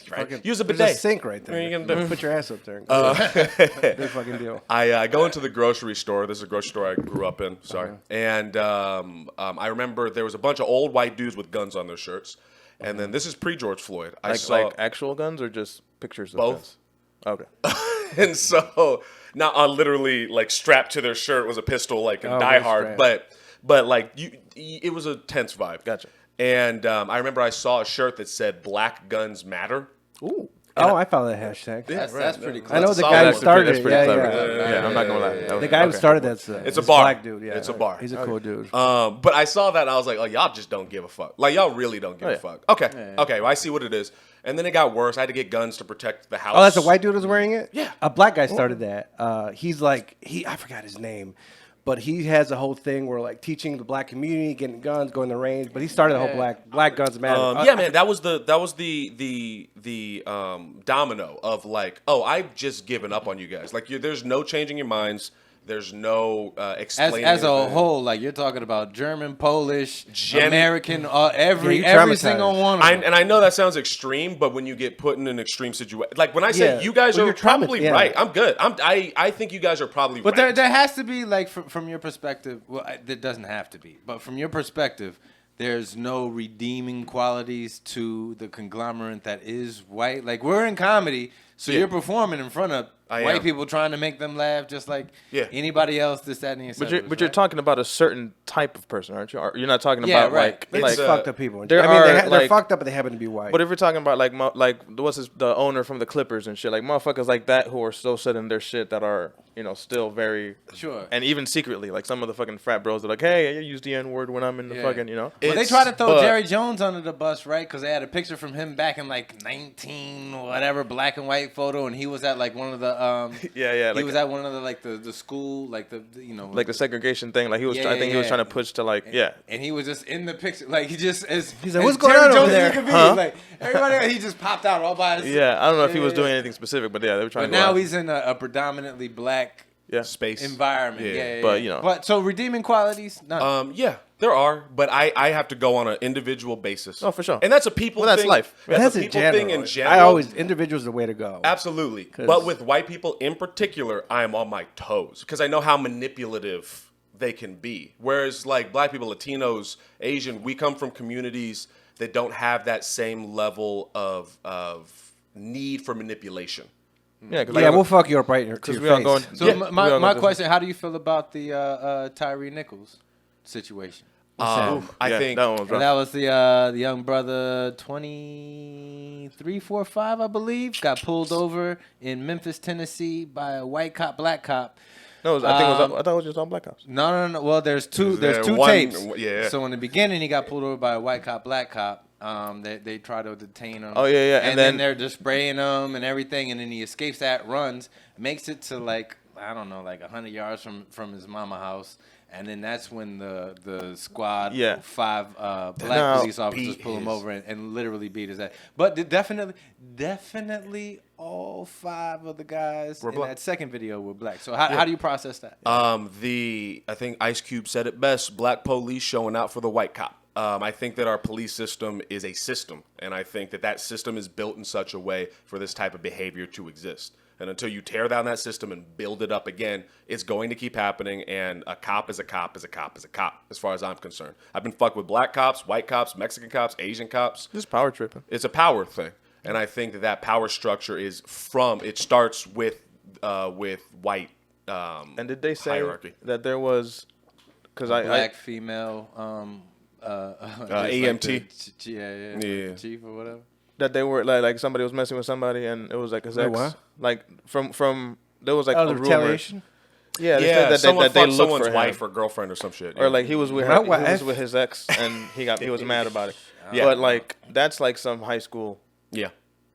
Right? Use a There's bidet. a sink right there. What are you gonna do? Put your ass up there. Big fucking deal. I go into the grocery store. This is a grocery store I grew up in. Sorry. And I remember there was a bunch of old white dudes with guns on their shirts. And then this is pre-George Floyd. I saw Like actual guns or just pictures of Both. guns? Okay. and so now literally like strapped to their shirt was a pistol like in Die really Hard, strapped. but like it was a tense vibe. Gotcha. And I remember I saw a shirt that said "Black Guns Matter." Ooh. Oh, I follow that hashtag. That's pretty close. I know the solid. guy who That's started That's it. pretty Yeah, clever. yeah. Yeah, I'm not gonna lie. The guy who started that's It's a bar. black dude. Yeah, It's a bar. He's a cool dude. But I saw that and I was like, oh, y'all just don't give a fuck. Like y'all really don't give a fuck. Okay, okay. Well, I see what it is. And then it got worse. I had to get guns to protect the house. Oh, that's a white dude who's wearing it? Yeah. A black guy started that. He's like, I forgot his name, but he has a whole thing where like teaching the black community, getting guns, going to the range. But he started the whole black guns matter. Yeah, man, that was the domino of like, oh, I've just given up on you guys. Like, there's no changing your minds. There's no explaining As a anything. whole, like you're talking about German, Polish, Gen- American, every traumatized. single one of them. And I know that sounds extreme, but when you get put in an extreme situation, like when I say Yeah. you guys Well, are you're probably yeah. right, I'm good. I think you guys are probably But right. there has to be, like, from your perspective, well, there doesn't have to be, but from your perspective, there's no redeeming qualities to the conglomerate that is white. Like, we're in comedy, so you're performing in front of white people trying to make them laugh just like anybody else, this, that, and the But you're talking about a certain type of person, aren't you? You're not talking Yeah, about right. like fucked up people. there I mean, are, they're like- fucked up, but they happen to be white. But if you're talking about the owner from the Clippers and shit, like motherfuckers like that who are still setting their shit that are still very Sure. and even secretly, like some of the fucking frat bros are like, hey, I use the N word when I'm in the fucking Well, they tried to throw but- Jerry Jones under the bus, right? Because they had a picture from him back in like 19 whatever, black and white photo, and he was at like one of the yeah, he like was at one of the school, like the like the segregation thing. Like he was, Yeah, I think he was yeah. trying to push to like, and he was just in the picture, like he just as He's like, as "What's going Jerry on over Jones there?" as he could be. Huh? Like everybody, he just popped out all by himself. yeah. I don't know if he was Yeah, doing yeah. anything specific, but yeah, they were trying But to. now he's in a predominantly black space environment. Yeah. Yeah, But, yeah. But so redeeming qualities, none. Yeah, there are, but I have to go on an individual basis. Oh, for sure. And that's a people Well, that's thing. life. that's a in people general. thing in general. I always individuals are the way to go. Absolutely. But with white people in particular, I am on my toes because I know how manipulative they can be. Whereas like black people, Latinos, Asian, we come from communities that don't have that same level of need for manipulation. yeah, cause Yeah, we'll fuck you up right in your because to we your all face. going. So yeah, we all my going question: how do you feel about the Tyree Nichols situation? I yeah, think that one was And rough. that was the young brother, 23, 4, 5, I believe, got pulled over in Memphis, Tennessee by a white cop, black cop. No, I thought it was just on Black Ops. No. Well, there's two there two one- tapes. yeah. So in the beginning, he got pulled over by a white cop, black cop. They try to detain him. Oh, yeah, And and then then- they're just spraying him and everything, and then he escapes that, runs, makes it to like 100 yards from his mama house. And then that's when the squad, Yeah. 5 black Now, police officers beat pull him his- over and literally beat his ass. But definitely all 5 of the guys in black. that second video were black. So how do you process that? I think Ice Cube said it best: black police showing out for the white cop. I think that our police system is a system, and I think that system is built in such a way for this type of behavior to exist. And until you tear down that system and build it up again, it's going to keep happening. And a cop is a cop is a cop is a cop, as far as I'm concerned. I've been fucked with black cops, white cops, Mexican cops, Asian cops. Just power tripping. It's a power thing, and I think that power structure is it starts with white. And did they say hierarchy. that there was? Because Black female AMT. The chief or whatever. that they were like somebody was messing with somebody and it was like his Wait, ex. what? Like from there was like Oh, a the rumor. retaliation? Yeah, they Yeah, said that someone they fucked looked someone's for him. wife or girlfriend or some shit. Or like he was with My her, he wife. was with his ex and he was mad about it. Yeah. But like that's like some high school yeah.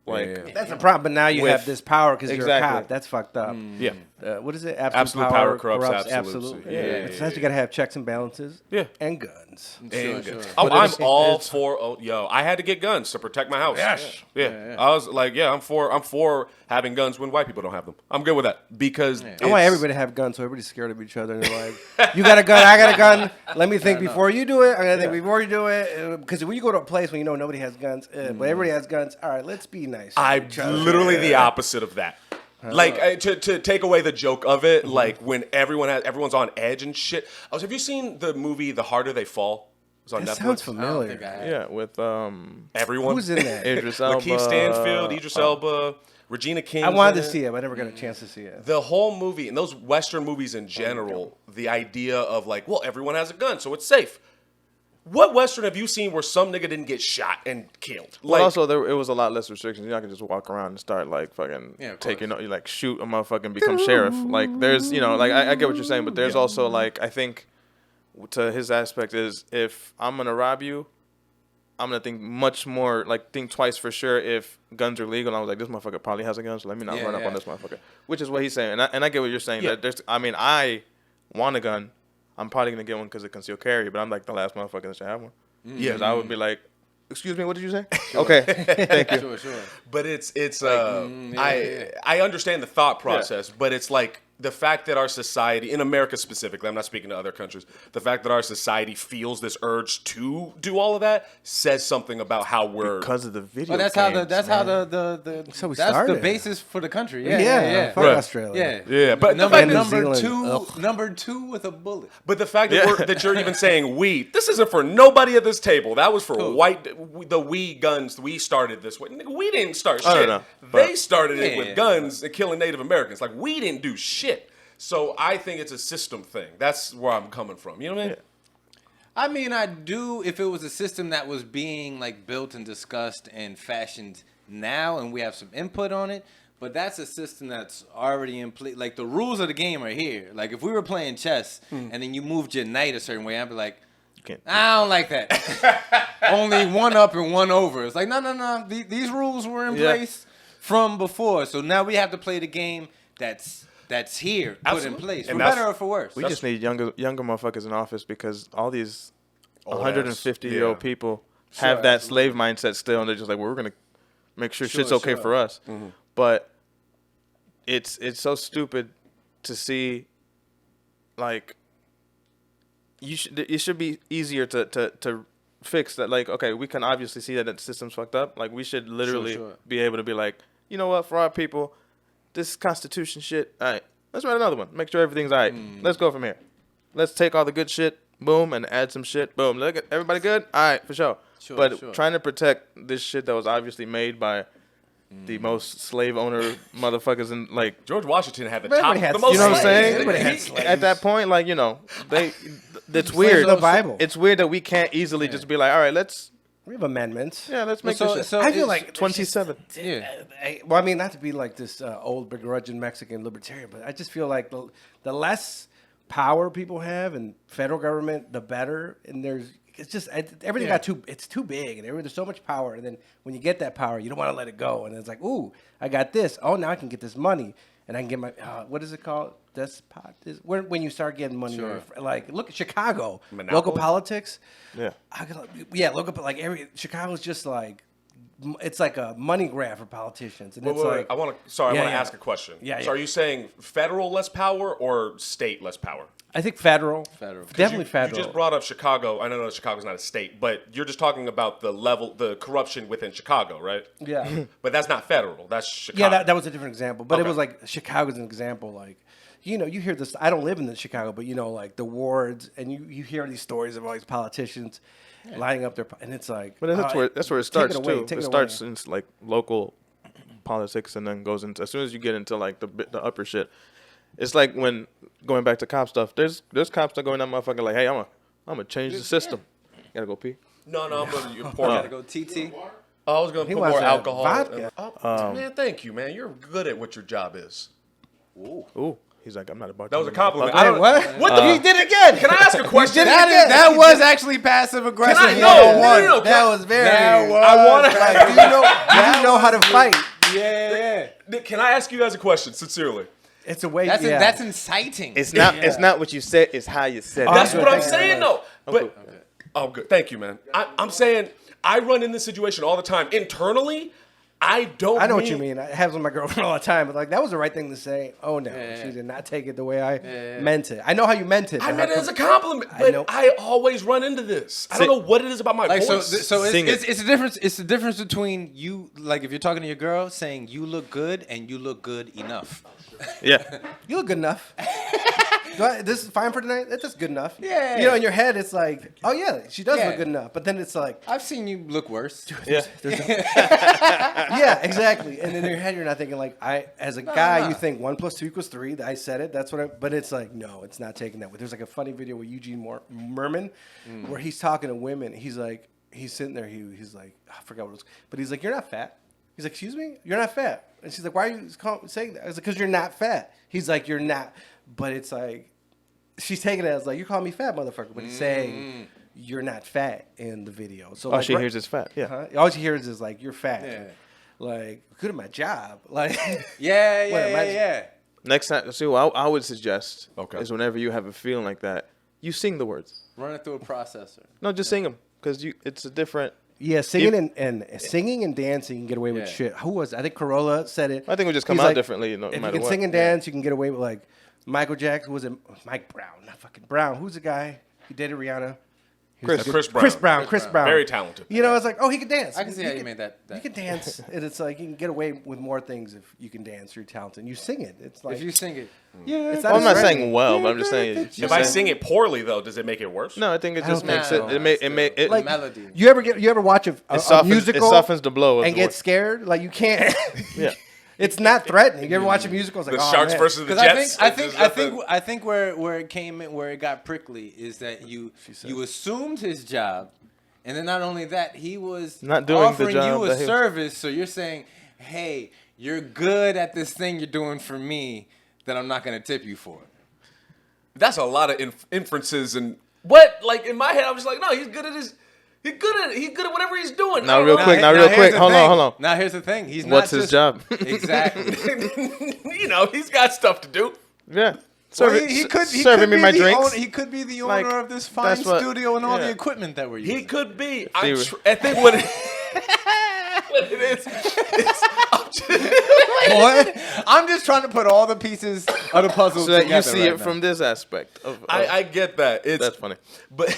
like That's a problem. But now you With- have this power because you're a Exactly. cop. That's fucked up. Yeah. What is it? Absolute power corrupts absolute. Yeah. Yeah. Sometimes you gotta have checks and balances. Yeah. And guns. Sure. Oh, But I'm it's- all it's- for. Oh, yo, I had to get guns to protect my house. Yes. Yeah. I was like, yeah, I'm for having guns when white people don't have them. I'm good with that because I want it's- everybody to have guns so everybody's scared of each other. And they're like, you got a gun, I got a gun. Let me think before you do it. I gotta think before you do it. Because when you go to a place when you know nobody has guns, but everybody has guns, all right, let's be nice. I'm literally the opposite of that. Like to take away the joke of it, like when everyone's on edge and shit. Have you seen the movie The Harder They Fall? It's on That Netflix. sounds familiar. yeah, with Everyone. Who's in that? Idris Elba. Lakeith Stanfield, Idris Elba, Regina King. I wanted to see it, but I never got a chance to see it. The whole movie, and those Western movies in general, the idea of like, well, everyone has a gun, so it's safe. What Western have you seen where some nigga didn't get shot and killed? Well, also it was a lot less restrictions. You're not gonna just walk around and start like fucking of taking you like shoot a motherfucker and become sheriff. Like there's like I get what you're saying, but there's also like I think to his aspect is if I'm gonna rob you, I'm gonna think much more think twice for sure if guns are legal. And I was like, this motherfucker probably has a gun, so let me not run up on this motherfucker. Which is what he's saying, and I get what you're saying. Yeah. That I want a gun. I'm probably gonna get one because it concealed carry, but I'm like the last motherfucker that should have one. Yeah, 'cause I would be like, excuse me, what did you say? Okay, thank you. Sure. But it's I understand the thought process, but it's like the fact that our society, in America specifically, I'm not speaking to other countries, the fact that our society feels this urge to do all of that says something about how we're because of the video. Oh, that's games, how man. So we that's started. the basis for the country. Yeah, fuck Right. Australia. Yeah, but number, the fact number number two with a bullet. But the fact that, that you're even saying we, this isn't for nobody at this table. That was for the we guns. We started this way. Nigga, we didn't start shit. I don't know, They started it with Yeah. guns and killing Native Americans. Like, we didn't do shit. So I think it's a system thing. That's where I'm coming from. You know what I mean? I mean, I do if it was a system that was being like built and discussed and fashioned now, and we have some input on it. But that's a system that's already in place. Like, the rules of the game are here. Like, if we were playing chess and then you moved your knight a certain way, I'd be like, I don't like that. Only one up and one over. It's like, no. These rules were in place from before. So now we have to play the game that's here, put in place, for better or for worse. We just need younger motherfuckers in office because all these 150-year-old people have that slave mindset still, and they're just like, well, we're gonna make sure shit's okay for us. Mm-hmm. But it's so stupid to see, like, it should be easier to fix that. Like, okay, we can obviously see that the system's fucked up. Like, we should literally be able to be like, you know what, for our people, this Constitution shit, all right, let's write another one. Make sure everything's all right. Let's go from here. Let's take all the good shit, boom, and add some shit, boom. Look at everybody good? All right, for sure. Trying to protect this shit that was obviously made by the most slave owner motherfuckers in, like, George Washington had the Everybody top, had the most you know what I'm slaves. saying? Everybody had slaves. At that point, like, you know, it's weird. The Bible. It's weird that we can't easily just be like, all right, We have amendments. let's make So- this shit. so I feel it's- like 27. Well, I mean, not to be like this old begrudging Mexican libertarian, but I just feel like the less power people have in federal government, the better. And it's just everything it's too big, and there's so much power. And then when you get that power, you don't want to let it go. And it's like, ooh, I got this. Oh, now I can get this money, and I can get my what is it called? Despot. When you start getting money, like look at Chicago, Monopoly? local politics. Yeah. Local like Chicago's just like. It's like a money grab for politicians, and Wait, it's wait, like I want to ask a question. Yeah, So are you saying federal less power or state less power? I think federal, definitely federal. You just brought up Chicago. I know Chicago's not a state, but you're just talking about the corruption within Chicago, right? Yeah, But that's not federal. That's Chicago. yeah, that was a different example, but it Okay. was like Chicago's an example. Like, you know, you hear this. I don't live in Chicago, but you know, like the wards, and you hear these stories of all these politicians lining up their, and it's like, But that's where it starts too. Take It starts in like local politics and then goes into, as soon as you get into like the upper shit. It's like when going back to cop stuff. There's cops that go in that motherfucker like, hey, I'm gonna change the system. Gotta go pee. No, I'm going to pour. Gotta go TT. I was going to He put wants more that alcohol. vodka. Man, thank you, man. You're good at what your job is. Ooh, he's like, I'm not a bartender. That was a compliment. motherfucker. I don't, What? He did it again. Can I ask a question? That was actually passive aggressive. Can I- no, That was very. That was. I want to. Like, do you know how to fight? Yeah. Can I ask you guys a question, sincerely? It's a way. That's inciting. It's not what you said. It's how you said it. That's good. what I'm Thank you saying, very though. But oh, good. Thank you, man. I'm saying I run in this situation all the time. Internally, I don't. I know what you mean. I have with my girlfriend all the time, but like that was the right thing to say. Oh no, she did not take it the way I meant it. I know how you meant it. I meant it as a compliment, but I always run into this. I don't know what it is about my Like voice. so Sing it's a difference. It's the difference between you, like if you're talking to your girl, saying you look good and you look good enough. Yeah. You look good enough. This is fine for tonight. That's just good enough. Yeah. You know, in your head, it's like, oh yeah, she does Yeah. look good enough. But then it's like, I've seen you look worse. Yeah. yeah, exactly. And in your head, you're not thinking like, as a guy, you think 1 + 2 = 3. I said it. That's what. But it's like, no, it's not taking that way. There's like a funny video with Eugene Merman, where he's talking to women. He's like, he's sitting there. He's like, I forgot what it was, but he's like, you're not fat. He's like, excuse me, you're not fat. And she's like, why are you saying that? I was like, because you're not fat. He's like, you're not. But it's like, she's taking it as like, you're calling me fat, motherfucker. But he's saying you're not fat in the video. So All like, she hears is fat. Yeah. huh? All she hears is like, you're fat. Yeah. Like, good at my job. Like, Yeah. Next time, see what I would suggest Okay. is whenever you have a feeling like that, you sing the words. Run it through a processor. No, just sing them because it's a different. yeah, singing and singing and dancing, you can get away with Yeah. shit. Who was it? I think Corolla said it. I think we just come He's out like, differently no if matter you can what. sing and dance, you can get away with like Michael Jackson, was it Mike Brown? Not fucking Brown. Who's the guy who dated Rihanna? Chris Brown. Chris Brown. Very talented. You know, it's like, oh, he can dance. I can see how you made that. You can dance, and it's like you can get away with more things if you can dance. You're talented. And you sing it. It's like If you sing it, yeah. It's Well, I'm not threat. saying well, but I'm just saying. If I sing it poorly, though, does it make it worse? No, I think it just don't makes think it. so. It Like, melody. You ever watch a musical? It softens the blow. Of and the get word. scared. Like you can't. Yeah. It's not threatening. You ever watch a musical? It's like, The oh, Sharks man. versus the Because Jets. I think where it came in, where it got prickly is that you assumed his job, and then not only that, he was Not doing the offering job you a that he was- service. So you're saying, hey, you're good at this thing you're doing for me that I'm not gonna tip you for. That's a lot of inferences and what? Like in my head, I was like, no, he's good at his. He's good at whatever he's doing. Now, I don't real know. quick. here's the Hold thing. on. Now here's the thing. He's What's not his just, job? Exactly. You know, he's got stuff to do. Yeah. Well, Serving he could me be my the drinks. Owner, he could be the Like, owner of this fine that's what- studio and all the yeah. equipment that we're using. He could be. See, I think what what it is, I'm just, What? I'm just trying to put all the pieces of the puzzle So that together you see right it now. from this aspect. Of, I get that. that's funny. But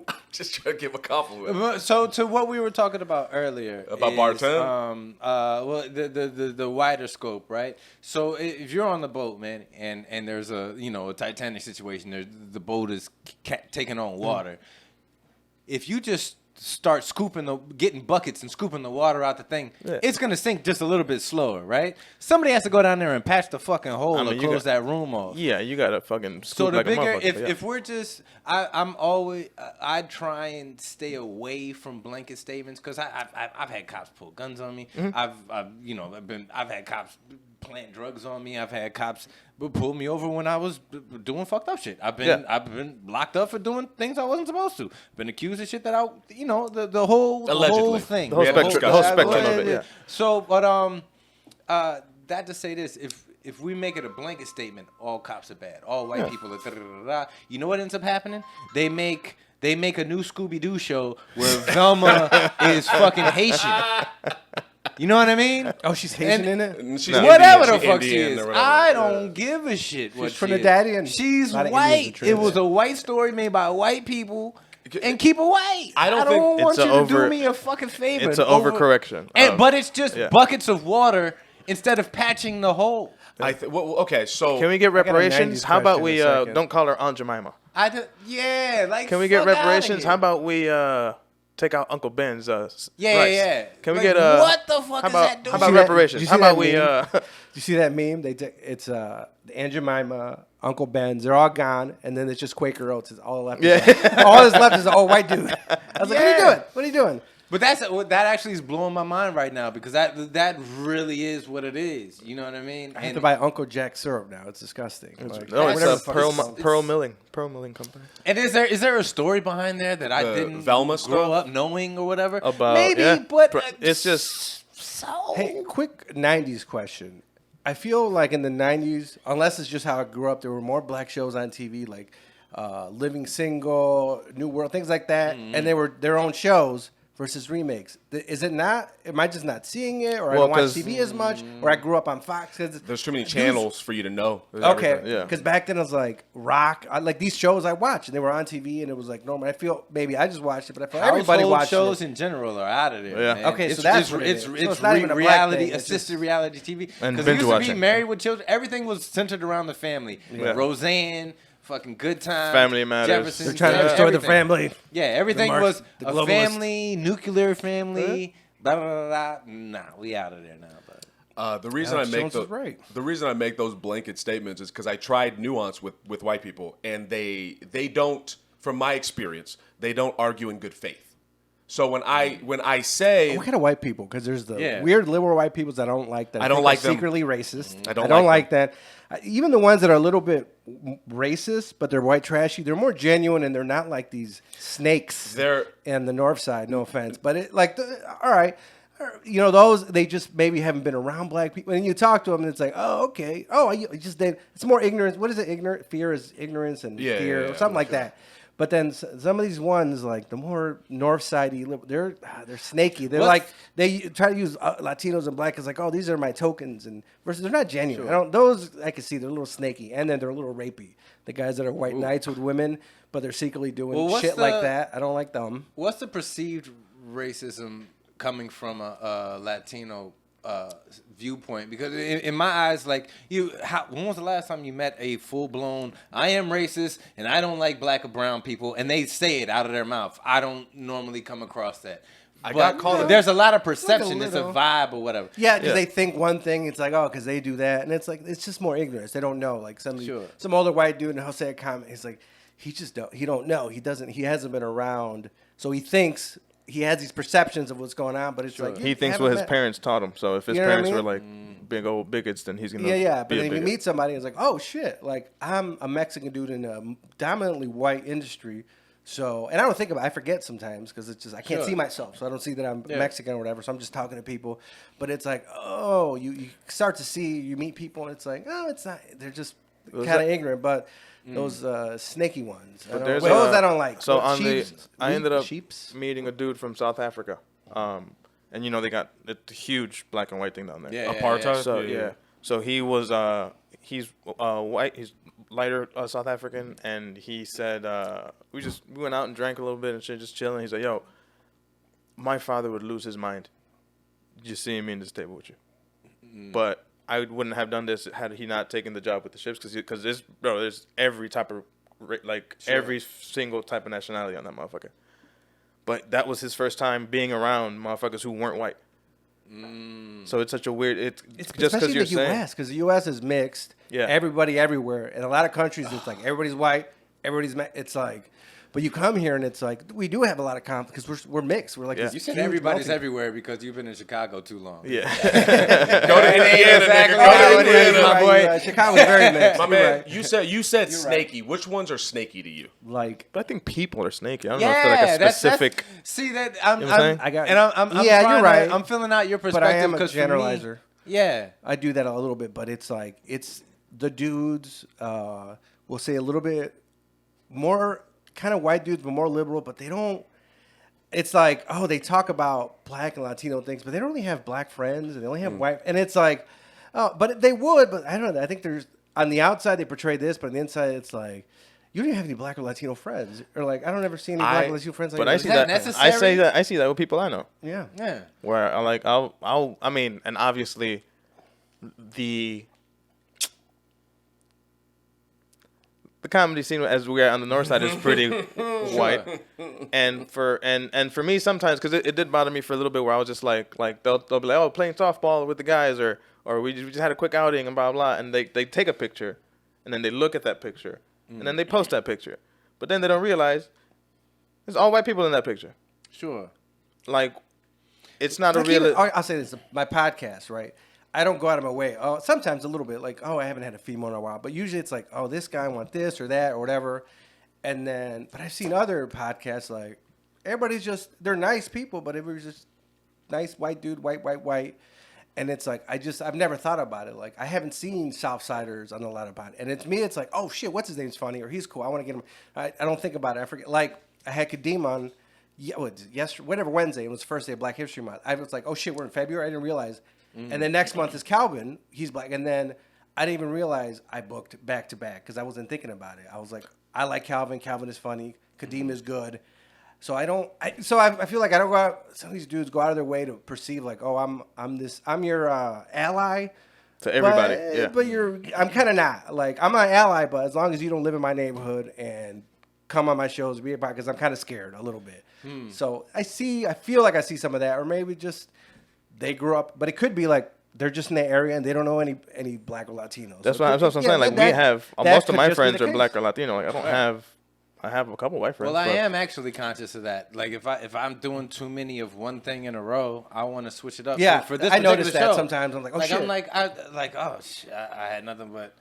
I'm just trying to give a compliment. So to what we were talking about earlier About is, bartending? well, the wider scope, right? So if you're on the boat, man, and there's a Titanic situation, the boat is taking on water. If you just start getting buckets and scooping the water out the thing, it's gonna sink just a little bit slower, right? Somebody has to go down there and patch the fucking hole or close that room off. Yeah, you gotta fucking. So Scoop the like bigger, a motherfucker, if we're just, I try and stay away from blanket statements because I've had cops pull guns on me. Mm-hmm. I've had cops plant drugs on me. I've had cops pull me over when I was doing fucked up shit. I've been locked up for doing things I wasn't supposed to. Been accused of shit that the whole Allegedly. thing, The whole spectrum of it, yeah. So, but that to say this, if we make it a blanket statement, all cops are bad, all white people are da-da-da-da-da, you know what ends up happening? They make a new Scooby-Doo show where Velma is fucking Haitian. You know what I mean? Oh, she's Haitian in it. And she's Whatever Indian, the fuck she Indian is, or whatever. I don't give a shit what She's she is. Trinidadian. She's A lot of white. Indians are It was a white story made by white people. And keep it white. I don't think want it's you a to do over- me a fucking favor. It's an overcorrection. But it's just yeah. buckets of water instead of patching the hole. Okay, so Can we get got a reparations? 90s How about question we in a second. don't call her Aunt Jemima? Can we get reparations? How about we take out Uncle Ben's rice? Yeah. Can we Like, get what the fuck how is about that doing? how about See that- reparations? did you How see about that we meme? You see that meme? It's Aunt Jemima, Uncle Ben's. They're all gone, and then it's just Quaker Oats. It's all left. Yeah. All that's left is an old white dude. I was like, what are you doing? What are you doing? But that actually is blowing my mind right now because that really is what it is. You know what I mean? I have to buy Uncle Jack syrup now. It's disgusting. Like, No, it's whatever a the fuck Pearl Milling company. And is there a story behind there that I The didn't Velma grow stuff? up knowing or whatever? About Maybe, yeah. but It's just so. Hey, quick 90s question. I feel like in the 90s, unless it's just how I grew up, there were more black shows on TV like Living Single, New World, things like that. And they were their own shows versus remakes. Is it not? Am I just not seeing it? Or I don't watch 'cause- TV as much? Or I grew up on Fox? there's too many channels for you to know. Okay, everything, yeah. because back then it was like rock. Like these shows I watched, and they were on TV, and it was like normal. I feel maybe I just watched it, but I feel everybody Household watched shows it. in general are out of there. Yeah. Man. Okay, so it's, that's it's, what it it's, is. So it's it's not even a black reality, thing, it's assisted just- reality TV. And Because it binge used to be watching. Married with Children. Everything was centered around the family. Yeah. Roseanne, fucking Good Times, Family Matters. Jefferson's, They're trying to Yeah. destroy the everything. family. Yeah, everything Marx- was the a globalists. family, nuclear family. Blah, blah, blah, blah. Nah, we out of there now. But The reason Alex I make Jones is right. the reason I make those blanket statements is because I tried nuance with white people, and they don't, from my experience, they don't argue in good faith. So when I say What kind of white people? Because there's the Yeah. weird liberal white people that I don't like. That I don't think like are them. secretly racist. I don't like like that. Even the ones that are a little bit racist, but they're white trashy. They're more genuine, and they're not like these snakes. They're- in the North Side. No offense, but all right. You know, those, they just maybe haven't been around black people. And you talk to them, and it's like, oh, okay. Oh, you just did. It's more ignorance. What is it? Fear is ignorance and Yeah, fear, yeah, or something like sure. that. But then some of these ones, like the more north sidey, they're snaky. They're like they try to use Latinos and black as like, oh, these are my tokens, and versus they're not genuine. Sure. Those I can see they're a little snaky, and then they're a little rapey. The guys that are white knights with women, but they're secretly doing shit like that. I don't like them. What's the perceived racism coming from a Latino viewpoint? Because in my eyes, like when was the last time you met a full blown I am racist and I don't like black or brown people, and they say it out of their mouth? I don't normally come across that. There's a lot of perception. It's a vibe or whatever. Yeah, because they think one thing. It's like, oh, because they do that, and it's like it's just more ignorance. They don't know. Like some older white dude, and he'll say a comment. He's like, he don't know. He hasn't been around, so he thinks he has these perceptions of what's going on. But it's like he thinks what his parents taught him. So if his parents were like big old bigots, then he's gonna But then if you meet somebody, it's like, oh shit, like I'm a Mexican dude in a dominantly white industry. So, and I don't think about it. I forget sometimes because it's just, I can't see myself. So I don't see that I'm Mexican or whatever. So I'm just talking to people. But it's like, oh, you start to see, you meet people and it's like, oh, it's not, they're just kind of ignorant. But those snaky ones, those I don't like. So I ended up meeting a dude from South Africa. And you know, they got a huge black and white thing down there. Apartheid? So, So he was, he's white, he's lighter South African, and he said we went out and drank a little bit and shit, just chilling. He's like, yo, my father would lose his mind just seeing me in this table with you, but I wouldn't have done this had he not taken the job with the ships, because there's every type of every single type of nationality on that motherfucker. But that was his first time being around motherfuckers who weren't white. So it's such a weird. It's just because you're saying, U.S. because the U.S. is mixed. Yeah. Everybody everywhere. In a lot of countries, it's like everybody's white. It's like, but you come here and it's like we do have a lot of because we're mixed. We're like you said everybody's everywhere because you've been in Chicago too long. Yeah. Go to Indiana, nigga. My boy. Chicago's very mixed. My man, you said snaky. Right. Which ones are snaky to you? Like, but I think people are snaky. I don't know if they're like a specific. See that I'm you're right. I'm filling out your perspective. But I am a generalizer. Yeah, I do that a little bit, but it's like the dudes will say a little bit more kind of white dudes, but more liberal, but they don't. It's like, oh, they talk about black and Latino things, but they don't really have black friends, and they only have white. And it's like, oh, but they would, but I don't know. I think there's on the outside they portray this, but on the inside it's like you don't even have any black or Latino friends, or like I don't ever see any black or Latino friends. Like but I see that. Necessary? I see that with people I know. Yeah. Where I mean, and obviously the comedy scene as we are on the north side is pretty white, and for me sometimes, because it did bother me for a little bit where I was just like they'll be like, oh, playing softball with the guys, or we just had a quick outing and blah blah, and they take a picture and then they look at that picture and then they post that picture, but then they don't realize there's all white people in that picture. Sure. Like, it's not like a real. I'll say this: my podcast, right? I don't go out of my way. Oh, sometimes a little bit, like, oh, I haven't had a female in a while. But usually it's like, oh, this guy wants this or that or whatever. And then, but I've seen other podcasts like everybody's just they're nice people, but everybody's just nice white dude, white. And it's like I've never thought about it. Like I haven't seen Southsiders on a lot of podcasts. And it's me. It's like, oh shit, what's his name's funny or he's cool. I want to get him. I don't think about it. I forget. Like I had Kadeem on. Wednesday. It was the first day of Black History Month. I was like, oh shit, we're in February. I didn't realize. And then next month is Calvin. He's black. And then I didn't even realize I booked back to back because I wasn't thinking about it. I was like, I like Calvin. Calvin is funny. Kadeem is good. So I feel like I don't go out. Some of these dudes go out of their way to perceive like, oh, I'm your ally. To everybody, but I'm kind of not. Like I'm an ally, but as long as you don't live in my neighborhood and come on my shows, be about because I'm kind of scared a little bit. So I feel like I see some of that, or maybe just. They grew up, but it could be like they're just in the area and they don't know any black or Latinos. That's what I'm saying. Like we have most of my friends are black or Latino. Like I have a couple white friends. Well, I am actually conscious of that. Like if I'm doing too many of one thing in a row, I want to switch it up. Yeah, for this I noticed that show, sometimes. I'm like, oh shit. I had nothing but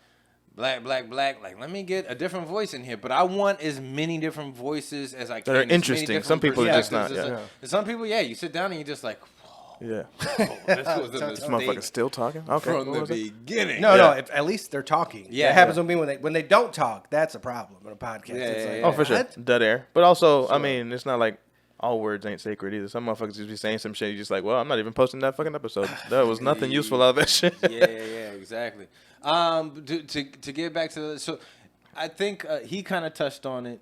black. Like, let me get a different voice in here. But I want as many different voices as I can. That are interesting. Some people are just not. Some people, you sit down and you're just like. Yeah. This was a This mistake motherfucker's still talking? Okay. from what the was it? beginning. No, at least they're talking. Yeah. It happens with me when they don't talk. That's a problem in a podcast. Yeah, It's yeah, like, yeah. Oh, for sure. what? Dead air. But also, I mean, it's not like all words ain't sacred either. Some motherfuckers just be saying some shit. You're just like, well, I'm not even posting that fucking episode. There was nothing useful out of that shit. Yeah, exactly. To get back to so, I think he kind of touched on it,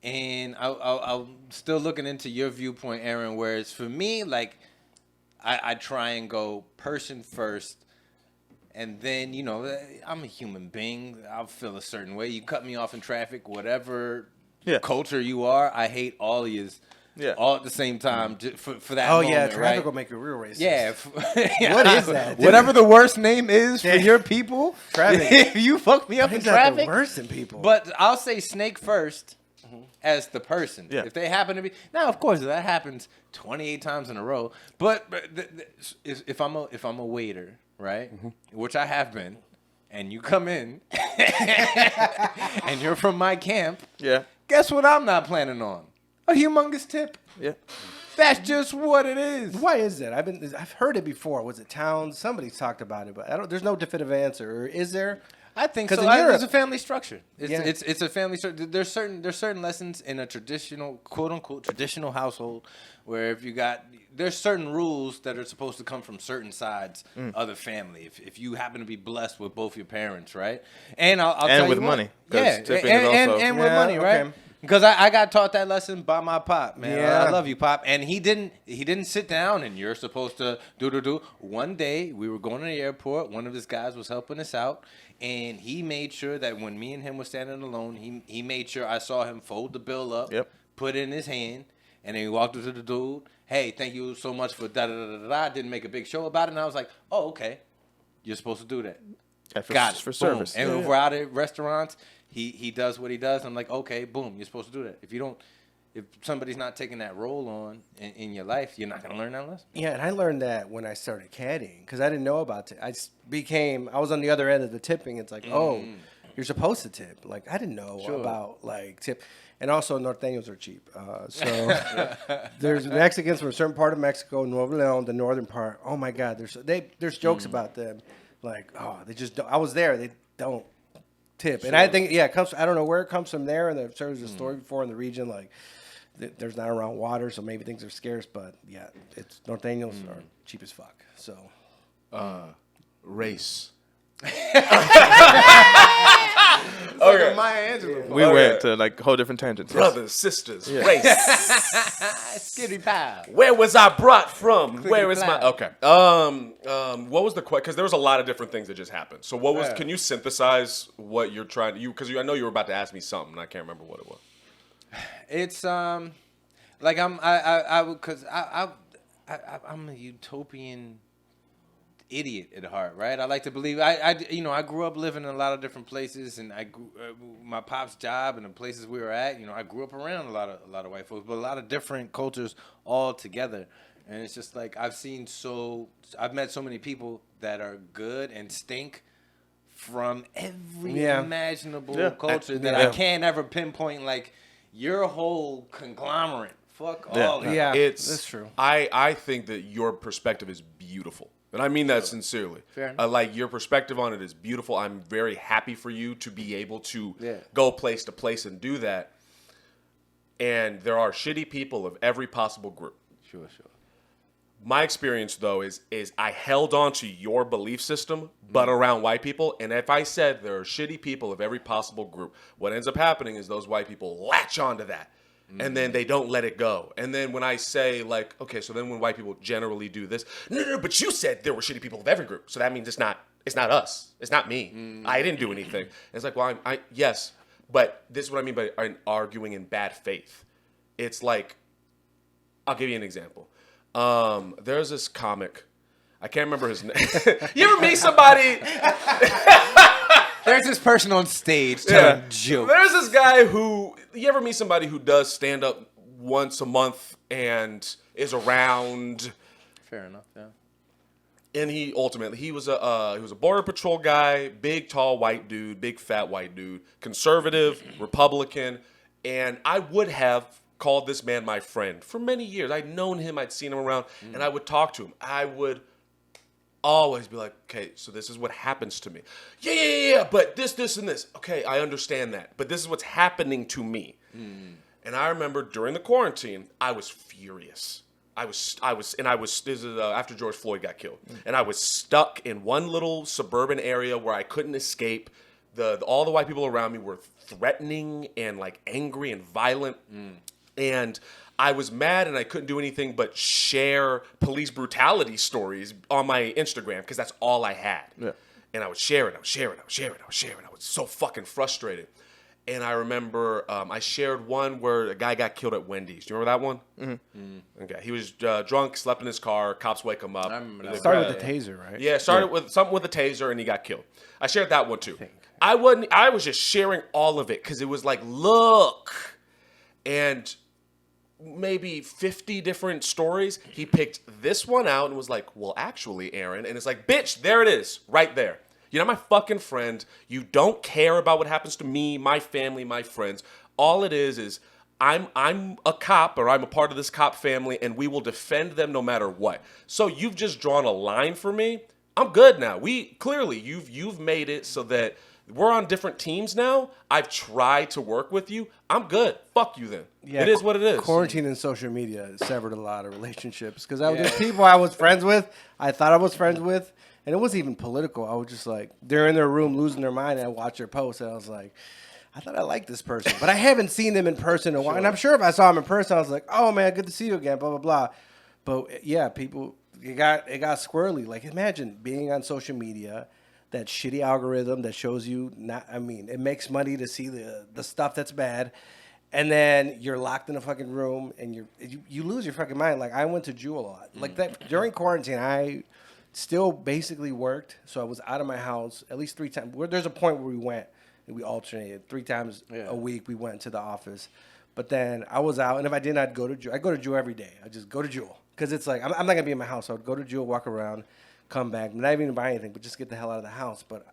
and I'm still looking into your viewpoint, Aaron. Whereas for me, like, I try and go person first, and then I'm a human being. I'll feel a certain way. You cut me off in traffic, whatever culture you are, I hate all of yous. Yeah, all at the same time for that. Oh moment, yeah, traffic right? will make you real racist. Yeah. What is that? Whatever the worst name is for your people, Traffic. if you fuck me up in traffic, the worst in people. But I'll say snake first as the person. Yeah. If they happen to be now, of course that happens 28 times in a row. But if I'm a waiter, right, which I have been, and you come in and you're from my camp, guess what? I'm not planning on a humongous tip. Yeah. That's just what it is. Why is that? I've heard it before. Was it Towns? Somebody's talked about it, but there's no definitive answer. Or is there? I think 'Cause so. in Europe- It's a family structure. Yeah. It's a family structure. There's certain lessons in a traditional, quote unquote, traditional household where there's certain rules that are supposed to come from certain sides of the family. If you happen to be blessed with both your parents, right? And I'll tell with you money, what, 'cause yeah, tipping is also- and with Yeah, money, right? okay. Because I got taught that lesson by my pop, man. Yeah. I love you, pop. And he didn't sit down and you're supposed to do. One day we were going to the airport. One of his guys was helping us out, and he made sure that when me and him were standing alone, he made sure I saw him fold the bill up, put it in his hand, and then he walked up to the dude. Hey, thank you so much for da da da da da. Didn't make a big show about it, and I was like, oh, okay, you're supposed to do that. Got it. For Boom. service. And if we're out at restaurants, he does what he does. I'm like, okay, boom, you're supposed to do that. If somebody's not taking that role on in your life, you're not gonna learn that lesson. Yeah, and I learned that when I started caddying because I didn't know about it. I was on the other end of the tipping. It's like, oh, you're supposed to tip. Like I didn't know about like tip, and also Norteños are cheap. So there's Mexicans from a certain part of Mexico, Nuevo León, the northern part. Oh my God, there's jokes about them. Like they just don't. I was there. They don't tip, and I think it comes. I don't know where it comes from there, and I've heard a story before in the region like. There's not around water, so maybe things are scarce. But yeah, it's Norteños are cheap as fuck. So, Race. Okay. Maya Angelou. We went to like whole different tangents. Brothers, sisters, race. Skitty pie. Where was I brought from? Where is my... fly. Okay. What was the question? Because there was a lot of different things that just happened. So what was... Yeah. Can you synthesize what you're trying to... Because I know you were about to ask me something. I can't remember what it was. It's like I'm a utopian idiot at heart, right? I like to believe I grew up living in a lot of different places, and I grew my pop's job and the places we were at. I grew up around a lot of white folks, but a lot of different cultures all together. And it's just like I've met so many people that are good and stink from every imaginable culture that I can't ever pinpoint like. Your whole conglomerate. Fuck all that. Yeah, that's true. I think that your perspective is beautiful. And I mean that sincerely. Fair Like, your perspective on it is beautiful. I'm very happy for you to be able to go place to place and do that. And there are shitty people of every possible group. Sure. My experience, though, is I held on to your belief system, but around white people. And if I said there are shitty people of every possible group, what ends up happening is those white people latch onto that. And then they don't let it go. And then when I say, like, okay, so then when white people generally do this, no, but you said there were shitty people of every group. So that means it's not us. It's not me. I didn't do anything. And it's like, well, yes, but this is what I mean by arguing in bad faith. It's like, I'll give you an example. There's this comic. I can't remember his name. You ever meet somebody? There's this person on stage telling jokes. There's this guy who, you ever meet somebody who does stand up once a month and is around? Fair enough, yeah. And he was a border patrol guy, big tall white dude, big fat white dude, conservative, Republican, and I would have called this man my friend for many years. I'd known him, I'd seen him around, and I would talk to him. I would always be like, okay, so this is what happens to me. Yeah, but this, and this. Okay, I understand that. But this is what's happening to me. And I remember during the quarantine, I was furious. This is after George Floyd got killed. And I was stuck in one little suburban area where I couldn't escape. All the white people around me were threatening and like angry and violent. And I was mad and I couldn't do anything but share police brutality stories on my Instagram because that's all I had. Yeah. And I would share it. I was so fucking frustrated. And I remember I shared one where a guy got killed at Wendy's. Do you remember that one? Mm-hmm. Okay. He was drunk, slept in his car. Cops wake him up. I remember that. Started with the taser, right? Yeah, started with something with a taser and he got killed. I shared that one too. I was just sharing all of it because it was like, look. And maybe 50 different stories. He picked this one out and was like, well, actually, Aaron. And it's like, bitch, there it is, right there. You're not my fucking friend. You don't care about what happens to me, my family, my friends. All it is I'm a cop or I'm a part of this cop family and we will defend them no matter what. So you've just drawn a line for me. I'm good now. You've made it so that we're on different teams now. I've tried to work with you. I'm good. Fuck you then. Yeah, it is what it is. Quarantine and social media severed a lot of relationships because there's people I was friends with, I thought I was friends with, and it wasn't even political. I was just like, they're in their room losing their mind, and I watch their posts, and I was like, I thought I liked this person, but I haven't seen them in person in a while. And I'm sure if I saw him in person, I was like, oh man, good to see you again, blah, blah, blah. But yeah, people, it got squirrely. Like imagine being on social media, that shitty algorithm that shows you it makes money to see the stuff that's bad. And then you're locked in a fucking room and you lose your fucking mind. Like I went to Jewel a lot. Like that during quarantine, I still basically worked. So I was out of my house at least 3 times. There's a point where we went and we alternated 3 times a week. We went to the office, but then I was out. And if I didn't, I'd go to Jewel. I go to Jewel every day. I just go to Jewel because it's like, I'm not gonna be in my house. So I'd go to Jewel, walk around, come back, not even buy anything, but just get the hell out of the house. But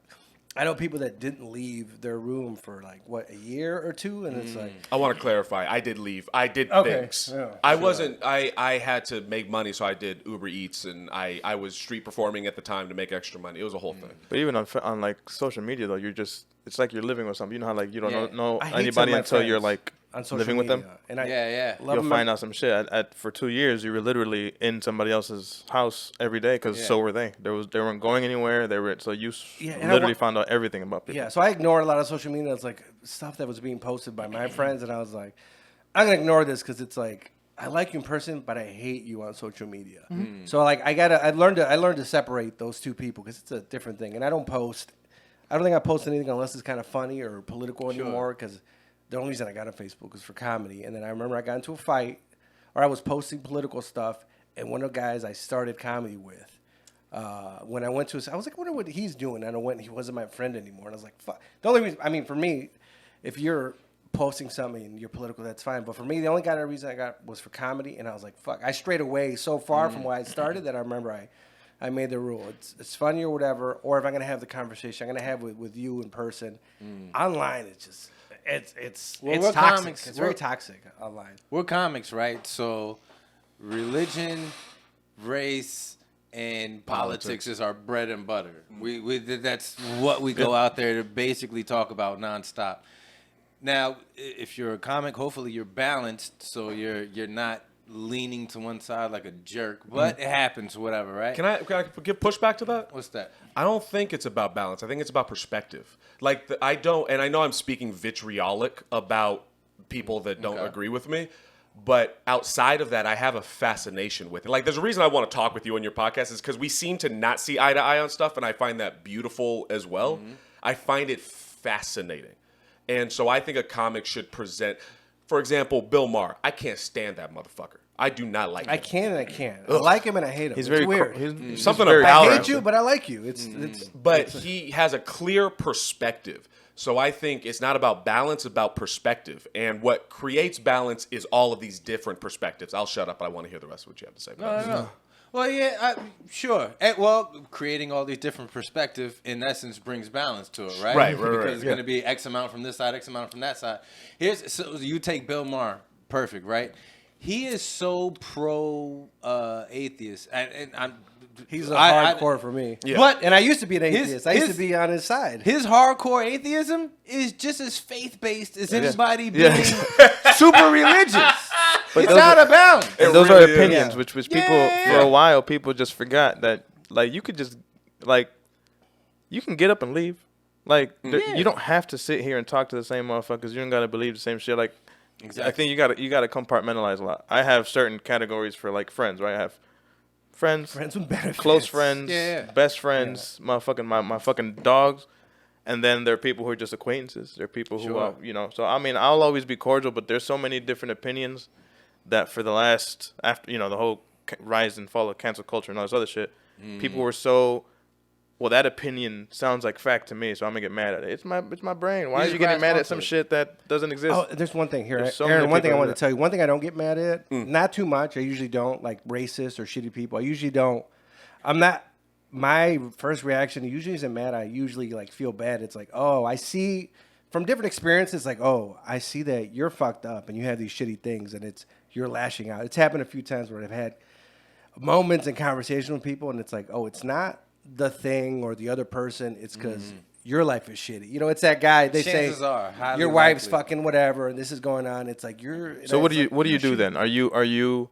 I know people that didn't leave their room for like a year or two, and it's like I want to clarify. I did leave. I did things. Yeah, I wasn't. I had to make money, so I did Uber Eats, and I was street performing at the time to make extra money. It was a whole thing. But even on like social media though, it's like you're living with somebody. You know how like you don't know anybody until you're like living with them. And you'll find out some shit. For 2 years, you were literally in somebody else's house every day because so were they. They weren't going anywhere. So you literally found out everything about people. Yeah, so I ignored a lot of social media. It's like stuff that was being posted by my friends, and I was like, I'm gonna ignore this because it's like I like you in person, but I hate you on social media. Mm-hmm. So like I learned to separate those two people because it's a different thing. And I don't think I post anything unless it's kind of funny or political anymore because the only reason I got on Facebook was for comedy. And then I remember I got into a fight, or I was posting political stuff, and one of the guys I started comedy with, when I went to I was like, I wonder what he's doing. And he wasn't my friend anymore. And I was like, fuck. The only reason, for me, if you're posting something and you're political, that's fine. But for me, the only kind of reason I got was for comedy. And I was like, fuck. I strayed away so far from where I started that I remember I made the rule. It's funny or whatever, or if I'm going to have the conversation, I'm going to have it with you in person. Online, it's just... It's toxic. Comics. It's very toxic online. We're comics, right? So religion, race, and politics is our bread and butter. That's what we go out there to basically talk about nonstop. Now, if you're a comic, hopefully you're balanced, so you're not leaning to one side like a jerk, but it happens, whatever, right? Can I give pushback to that? What's that? I don't think it's about balance. I think it's about perspective. Like I know I'm speaking vitriolic about people that don't agree with me, but outside of that, I have a fascination with it. Like there's a reason I want to talk with you on your podcast is because we seem to not see eye to eye on stuff, and I find that beautiful as well. Mm-hmm. I find it fascinating, and so I think a comic should present. For example, Bill Maher. I can't stand that motherfucker. I do not like him. I can and I can't. I like him and I hate him. He's very weird. He's something very about I hate you, but I like you. But he has a clear perspective. So I think it's not about balance, it's about perspective. And what creates balance is all of these different perspectives. I'll shut up. I want to hear the rest of what you have to say. No. Well, yeah, sure. Creating all these different perspectives, in essence, brings balance to it, right? Right. Because it's going to be X amount from this side, X amount from that side. So you take Bill Maher, perfect, right? He is so pro atheist, and I'm. He's hardcore for me. Yeah. But and I used to be an atheist. I used to be on his side. His hardcore atheism is just as faith-based as anybody being super religious. But it's out of bounds. And those are opinions, which people, for a while, people just forgot that, like, you could just, like, you can get up and leave. Like, you don't have to sit here and talk to the same motherfuckers. You don't got to believe the same shit. Like, exactly. I think you gotta compartmentalize a lot. I have certain categories for, like, friends, right? I have friends with benefits, close friends, best friends, my fucking dogs, and then there are people who are just acquaintances. There are people who are, you know. So I mean, I'll always be cordial, but there's so many different opinions that for the last, after, you know, the whole rise and fall of cancel culture and all this other shit, people were so, well, that opinion sounds like fact to me, so I'm gonna get mad at it. It's my brain. Why are you getting mad at some shit that doesn't exist? Oh, there's one thing here, Aaron. One thing I want to tell you. One thing I don't get mad at, not too much. I usually don't, like racist or shitty people. I usually don't. I'm not. My first reaction usually isn't mad. I usually like feel bad. It's like, oh, I see from different experiences. Like, oh, I see that you're fucked up and you have these shitty things, and you're lashing out. It's happened a few times where I've had moments in conversation with people, and it's like, oh, it's not the thing or the other person, it's because your life is shitty. You know, it's that guy. They Chances say are, your wife's fucking whatever, and this is going on. It's like you're. So what do you do then? Are you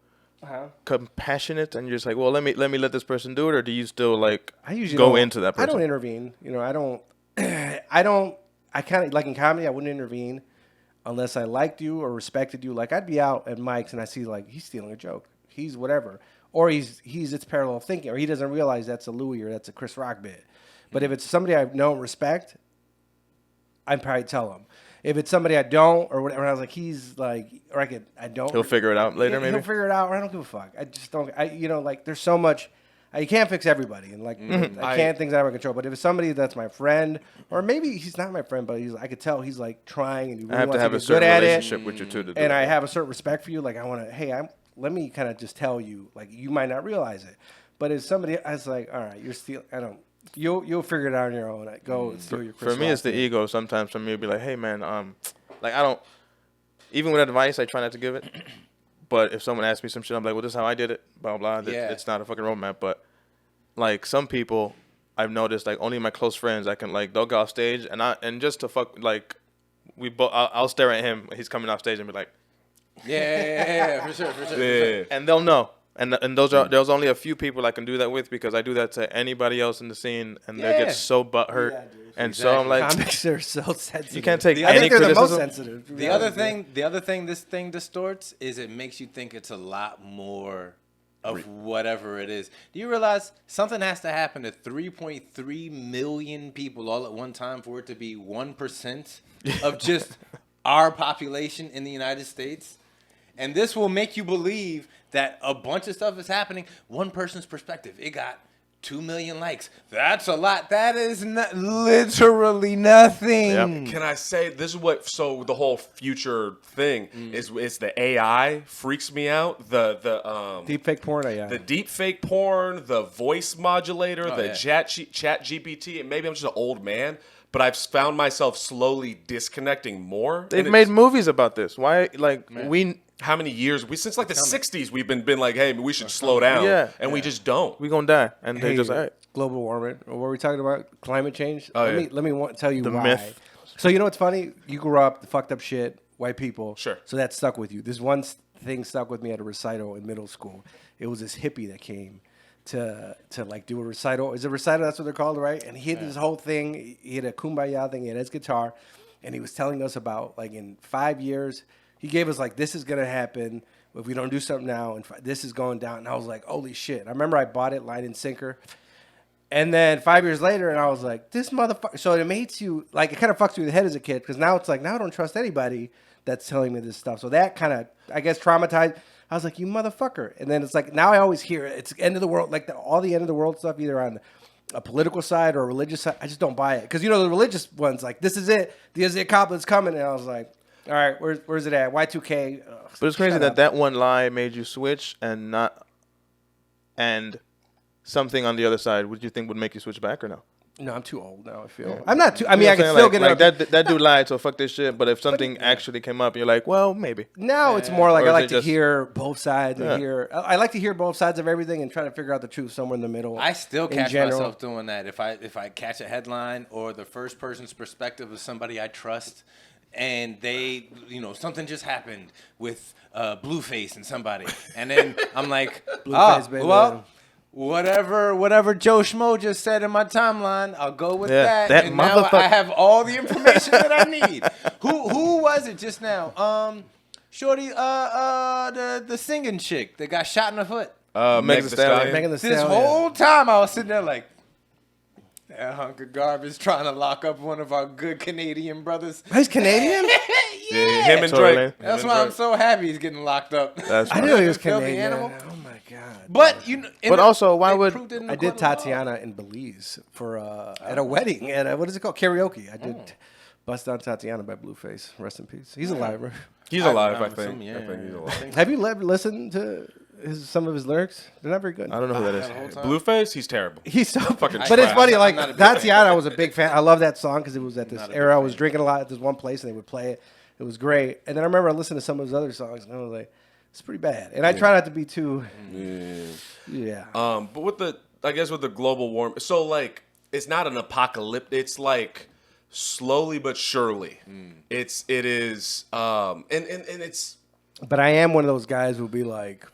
compassionate and you're just like, well, let me let this person do it, or do you still like I usually go into that person? I don't intervene. You know, I don't. I kind of like in comedy. I wouldn't intervene unless I liked you or respected you. Like I'd be out at Mike's and I see like he's stealing a joke. He's whatever. Or he's it's parallel thinking, or he doesn't realize that's a Louis or that's a Chris Rock bit. But if it's somebody I know and respect, I'd probably tell him. If it's somebody I don't, or whatever, I was like, he's like, or I don't. He'll figure it out later, maybe. He'll figure it out, or I don't give a fuck. I just don't. You know, like there's so much. You can't fix everybody, and like I can't things out of my control. But if it's somebody that's my friend, or maybe he's not my friend, but I could tell he's like trying, and he really I have wants to have to a get certain good at relationship it, with you too. To do and it. I have a certain respect for you. Like I want to, let me kind of just tell you, like you might not realize it, but if somebody, I was like, all right, you're still, I don't, you'll figure it out on your own. Go and steal your Chris For me, Rock it's the ego. Sometimes for me, it'll be like, hey man, like I don't, even with advice, I try not to give it. But if someone asks me some shit, I'm like, well, this is how I did it, blah blah. It's not a fucking roadmap. But like some people, I've noticed, like only my close friends, I can like they'll go off stage and just to fuck like I'll stare at him. He's coming off stage and be like. Yeah, for sure. And they'll know. And there's only a few people I can do that with because I do that to anybody else in the scene and they get so butthurt. Yeah, and so I'm like, comics are so sensitive. You can't take any criticism. The most sensitive. The other thing this thing distorts is it makes you think it's a lot more of whatever it is. Do you realize something has to happen to 3.3 million people all at one time for it to be 1% of just our population in the United States? And this will make you believe that a bunch of stuff is happening. One person's perspective. It got 2 million likes. That's a lot. That is literally nothing. Yep. Can I say this is what? So the whole future thing is the AI freaks me out. The deep fake porn AI. The deep fake porn. The voice modulator. Chat GPT. And maybe I'm just an old man. But I've found myself slowly disconnecting more. They've made movies about this. Why? Like how many years? Since like the 60s, we've been like, hey, we should slow down. And we just don't. We're gonna die. And they just all right. Global warming. What were we talking about? Climate change. Let me tell you the why. Myth. So you know what's funny? You grew up the fucked up shit, white people. Sure. So that stuck with you. This one thing stuck with me at a recital in middle school. It was this hippie that came to like do a recital. Is it recital? That's what they're called, right? And he had this whole thing. He had a kumbaya thing. He had his guitar, and he was telling us about like in 5 years. He gave us like, this is gonna happen if we don't do something now, and this is going down. And I was like, holy shit! I remember I bought it line and sinker. And then 5 years later, and I was like, this motherfucker. So it makes you like, it kind of fucks you in the head as a kid because now it's like, now I don't trust anybody that's telling me this stuff. So that kind of, I guess, traumatized. I was like, you motherfucker. And then it's like, now I always hear it. It's end of the world, like all the end of the world stuff, either on a political side or a religious side. I just don't buy it. Because, you know, the religious ones, like, this is it. The Acosta's coming. And I was like, all right, where's it at? Y2K. But it's crazy that one lie made you switch and something on the other side, would you think would make you switch back or no? No, I'm too old now. I feel. Yeah. I'm not too. I You mean, know I what can I'm still saying? get like that dude lied, so fuck this shit. But if something actually came up, you're like, well, maybe. Now it's more like Or I is like it to just- hear both sides and Yeah. hear. I like to hear both sides of everything and try to figure out the truth somewhere in the middle. I still in catch general. myself doing that. If I catch a headline or the first person's perspective of somebody I trust, and they, something just happened with Blueface and somebody, and then I'm like, Blueface, baby. well, whatever Joe Schmo just said in my timeline, I'll go with Yeah, that. that And now motherfucker. I have all the information that I need. Who was it just now? Shorty, the singing chick that got shot in the foot. Megan Thee Stallion. Megan Thee This Stallion. whole time I was sitting there like, that hunk of garbage trying to lock up one of our good Canadian brothers. He's Canadian. Yeah. Him and Totally. Drake. That's why I'm so happy he's getting locked up. That's I fine. didn't know he was Filthy Canadian. animal. Oh my god. But But also, why would- I did Tatiana in Belize for at a wedding at what is it called, karaoke. I did Bust Down Tatiana by Blueface. Rest in peace. He's alive. Right? He's alive, I I'm think. assuming, yeah, I think he's alive. Have you listened to some of his lyrics? They're not very good. I don't know who that is. Blueface, he's terrible. He's so Fucking but it's trash. funny. I'm Like not a big Tatiana, I was a big fan. I love that song because it was at this Not a big era. I was fan. drinking a lot at this one place, and they would play it. It was great. And then I remember I listened to some of his other songs, and I was like, it's pretty bad. And I try not to be too. Yeah. But with the global warming, so like it's not an apocalypse. It's like slowly but surely. It is, and it's. But I am one of those guys who'll be like,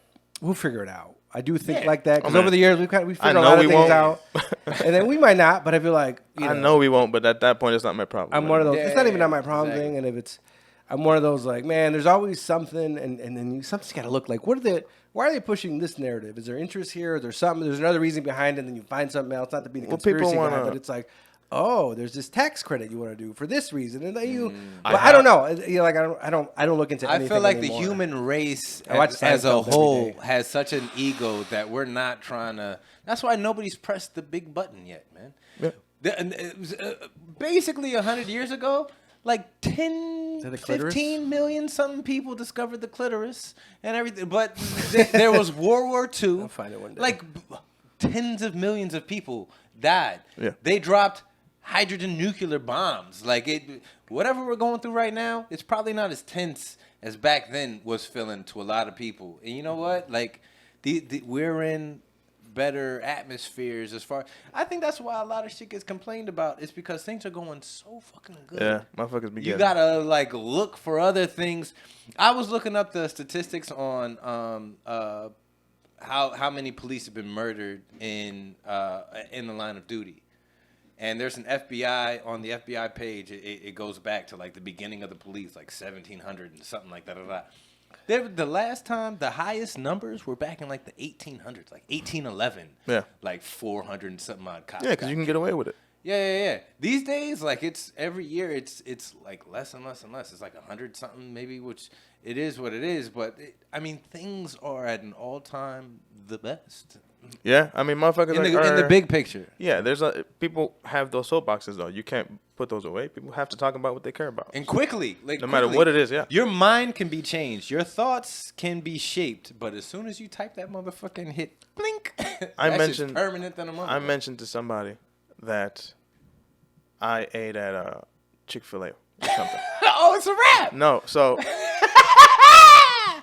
we'll figure it out. I do think Yeah. like that because man. over the years we figured a know lot of we things won't. out, and then we might not. But I feel like I know we won't, but at that point, it's not my problem. I'm one of those. Yeah, it's not even yeah, not my problem exactly. thing, and if it's, I'm one of those like, man, there's always something, and then something's got to look like. Why are they pushing this narrative? Is there interest here? Is there something? There's another reason behind it, and then you find something else. Not to be the Well, people conspiracy guy, wanna- but it's like, oh, there's this tax credit you want to do for this reason, and then you. But I don't know. Like I don't look into. I anything feel like anymore. the human race I watch as a Seinfeld every whole day. has such an ego that we're not trying to. That's why nobody's pressed the big button yet, man. Yeah. And it was, basically 100 years ago, like 10, that the clitoris? 15 million something people discovered the clitoris and everything. But there was World War II. I'll find it one day. Like tens of millions of people died. Yeah. They dropped hydrogen nuclear bombs. Like whatever we're going through right now, it's probably not as tense as back then was feeling to a lot of people. And you know what? Like we're in better atmospheres as far. I think that's why a lot of shit gets complained about. It's because things are going so fucking good. Yeah, motherfuckers be You getting. gotta like look for other things. I was looking up the statistics on how many police have been murdered in the line of duty, and there's an FBI on the FBI page. It goes back to like the beginning of the police, like 1700 and something like that. The last time the highest numbers were back in like the 1800s, like 1811. Yeah. Like 400 and something odd cops. Yeah, because you can get away with it. Yeah. These days, like it's every year, it's like less and less and less. It's like 100 something maybe, which it is what it is. But I mean, things are at an all time the best Yeah, I mean, motherfuckers in the big picture. Yeah, people have those soapboxes though. You can't put those away. People have to talk about what they care about. And quickly, like No matter quickly, what it is, yeah. Your mind can be changed. Your thoughts can be shaped. But as soon as you type that motherfucking hit, blink, that's just permanent than a motherfucker. I mentioned to somebody that I ate at Chick-fil-A or something. Oh, it's a wrap. No, so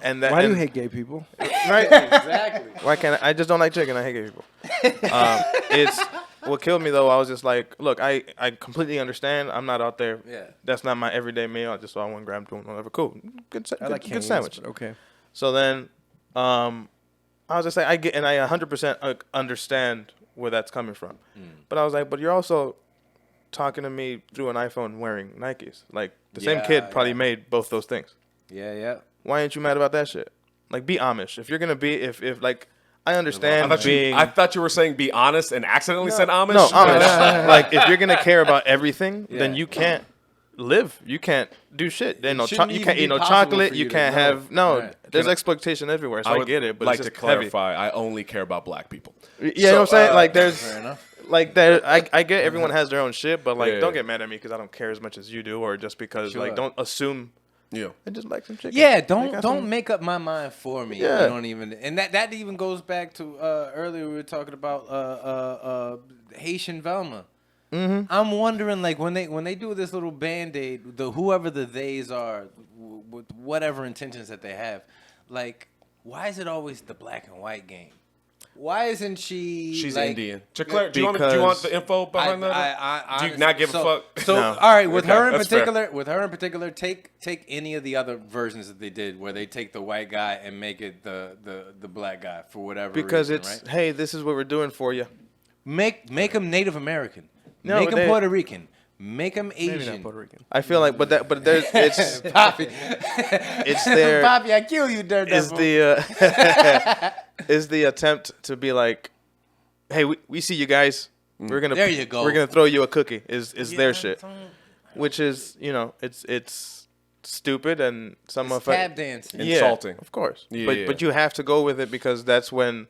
and that Why do you and- hate gay people? right? Exactly. Why can't I just don't like chicken? I hate gay people. It's what killed me though. I was just like, look, I completely understand. I'm not out there. Yeah. That's not my everyday meal. Just so I want to grab one, whatever. Cool. Good I like good Cane's, sandwich. but okay. So then, I was just like, I get, and I 100% understand where that's coming from. But I was like, but you're also talking to me through an iPhone wearing Nikes. Like the same Yeah, kid probably yeah. made both those things. Yeah. Why ain't you mad about that shit? Like, be Amish. If you're gonna be, if like, I understand being. I thought you were saying be honest and accidentally said Amish. No, Amish. Like, if you're gonna care about everything, then Yeah. you can't live. You can't do shit. Then shouldn't you even can't be eat no possible chocolate. for You you to can't know. have no. Right. There's exploitation everywhere. So I would get it, but like it's to just heavy. clarify, I only care about black people. You know what I'm saying? Like, Fair there's enough. like there. I get everyone has their own shit, but like, Yeah. don't get mad at me because I don't care as much as you do, or just because Sure. like, don't assume. Yeah. I just like some chicken. Yeah, Like, don't some- make up my mind for me. Yeah. You don't even, and that even goes back to earlier we were talking about Haitian Velma. I'm wondering, like, when they do this little Band-Aid, whoever the theys are, with whatever intentions that they have, like, why is it always the black and white game? Why isn't she? She's like, Indian. Claire, do you want the info behind that? Do you not give a fuck? So No. all right, with Okay, her in that's fair. particular, take any of the other versions that they did, where they take the white guy and make it the black guy for whatever Because reason, it's right? hey, this is what we're doing for you. Make him Native American, No, make him they- Puerto Rican, make him Maybe Asian. not Puerto Rican. I feel like, but there's it's Poppy, it's their Poppy, I kill you, Daredevil. is the is the attempt to be like, hey, we see you guys. We're gonna There you go. We're gonna throw you a cookie. Is Yeah, their shit, which is it's stupid and some It's of tap dancing. Yeah, Insulting. of course. Yeah. But you have to go with it because that's when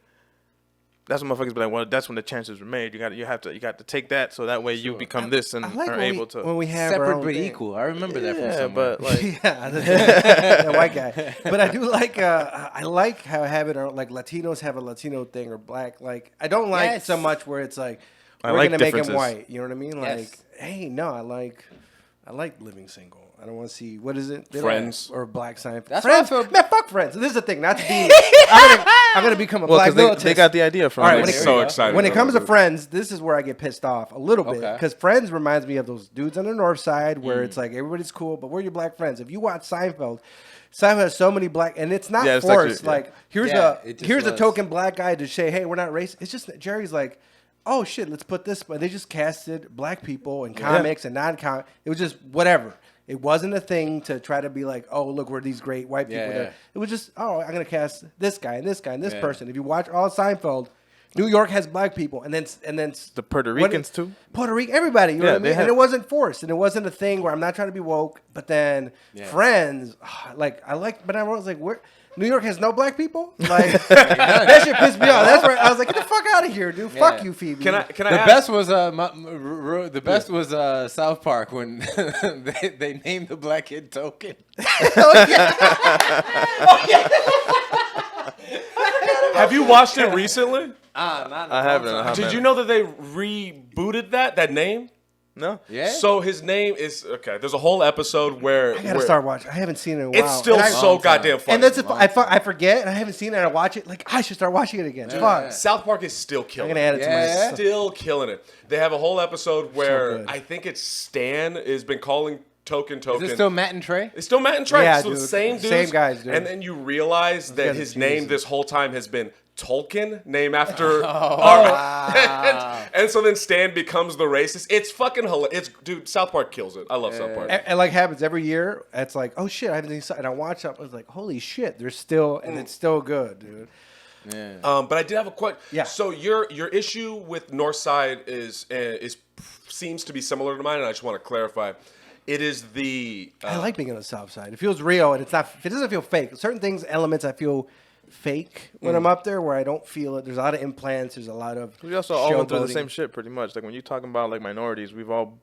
motherfuckers be like, well, that's when the chances were made. You got to take that so that way you become this and I like are when able to. when we have our Separate own but thing. equal. I remember that from Yeah, somewhere. but like Yeah, the white guy. But I do like. I like how having like Latinos have a Latino thing or black. Like I don't like Yes. so much where it's like I we're like gonna make him differences. white. You know what I mean? Like, Yes. hey, no, I like living single. I don't want to see what is it? Friends. Or Black Seinfeld. That's why I Friends. feel- Man, fuck Friends. This is the thing. Not to be. I'm gonna become a well, black because they militist. got the idea from. All right, it. when I'm it- so excited. When it about comes to this. Friends, this is where I get pissed off a little bit Okay. because Friends reminds me of those dudes on the North Side where it's like everybody's cool, but we're your black friends. If you watch Seinfeld has so many black, and it's not Yeah, it's like forced. you- Like, yeah. Yeah, it just here's a was. token black guy to say, hey, we're not racist. It's just that Jerry's like, oh shit, let's put this. But they just casted black people in comics and non-comic. It was just whatever. It wasn't a thing to try to be like, oh, look, we're these great white people. Yeah, there. yeah. It was just, oh, I'm gonna cast this guy and this guy and this Yeah. person. If you watch all Seinfeld, New York has black people, and then The Puerto what- Ricans too. Puerto Rico, everybody. You know Yeah, what I they mean? have- And it wasn't forced, and it wasn't a thing where I'm not trying to be woke. But then Friends, but I was like, where? New York has no black people? Like that shit pissed me off. That's right. I was like, get the fuck out of here, dude. Fuck you, Phoebe. Can I The ask? best was the best was South Park when they named the black kid Token. Have you watched it recently? I haven't. Did you know that they rebooted that name? No. Yeah. So his name is okay. There's a whole episode where I gotta start watching. I haven't seen it in a while. It's still And I- so goddamn funny. And that's if I forget and I haven't seen it and I watch it. Like I should start watching it again. Fuck. South Park is still I'm killing. gonna add it to my. Yeah. Still killing it. They have a whole episode where good. I think it's Stan has been calling Token. Is it still Matt and Trey? It's still Matt and Trey. Yeah, so the dude. same dudes. Same guys, dude. And then you realize that guys are his name geniuses. this whole time has been Tolkien, name after. Oh, and so then Stan becomes the racist. It's fucking hilarious. Dude, South Park kills it. I love South Park. And like happens every year, it's like, oh shit, I haven't seen. And I watch it. I was like, holy shit, there's still, and it's still good, dude. But I did have a question. Yeah. So your issue with Northside is seems to be similar to mine, and I just want to clarify. It is the I like being on the South Side. It feels real, and it's not. It doesn't feel fake. Certain things, elements, I feel fake when I'm up there, where I don't feel it. There's a lot of implants. There's a lot of. We also all went through the showboating. same shit pretty much. Like when you're talking about like minorities, we've all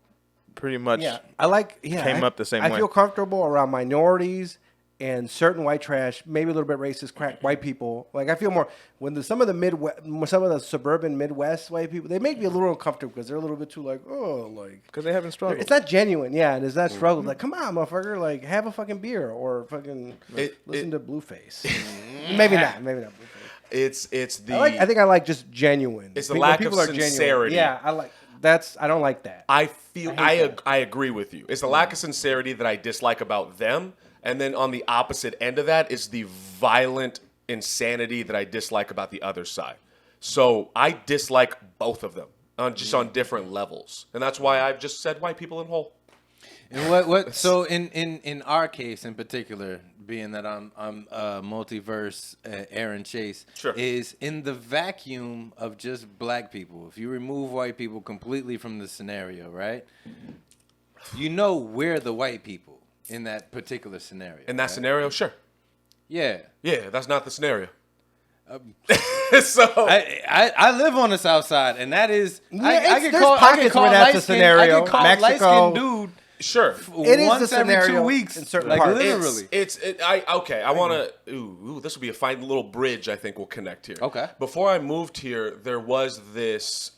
pretty much. Yeah, I like. Yeah, Came I, up the same I way. feel comfortable around minorities and certain white trash, maybe a little bit racist, crack white people. Like I feel more when some of the Midwest, some of the suburban Midwest white people, they make me a little uncomfortable because they're a little bit too like, oh, like. Because they haven't struggled. It's not genuine, yeah, and it's not struggle. Like, come on, motherfucker, like, have a fucking beer or fucking listen to Blueface. maybe not Blueface. it's the I think I like just genuine. It's the When lack of people are genuine. sincerity. Yeah, I like that's. I don't like that. I feel hate that. I agree with you. It's the lack of sincerity that I dislike about them, and then on the opposite end of that is the violent insanity that I dislike about the other side. So I dislike both of them just on different levels, and that's why I've just said white people in whole. And what? So in our case in particular, being that I'm multiverse Aaron Chase, Sure. is in the vacuum of just black people. If you remove white people completely from the scenario, right? You know we're the white people in that particular scenario. In that right? scenario, sure. Yeah. Yeah, that's not the scenario. So I live on the south side, and that is I get there's called pockets where that's a light-skinned- scenario. I get called Mexico. light-skinned dude. sure. It is once the every scenario 2 weeks, in certain like parts. literally. I want to. Ooh, this will be a fine little bridge. I think we'll connect here. Okay. Before I moved here, there was this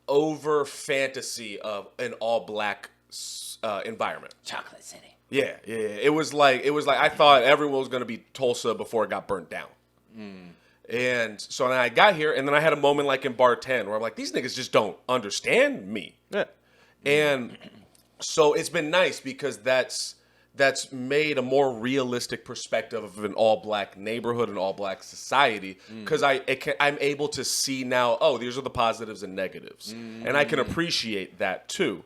over fantasy of an all black environment. Chocolate City. Yeah. It was like I thought everyone was gonna be Tulsa before it got burnt down. And so then I got here, and then I had a moment like in Bar 10 where I'm like, these niggas just don't understand me. Yeah. And so it's been nice because that's made a more realistic perspective of an all-black neighborhood and all-black society because I'm able to see now, oh, these are the positives and negatives. And I can appreciate that too.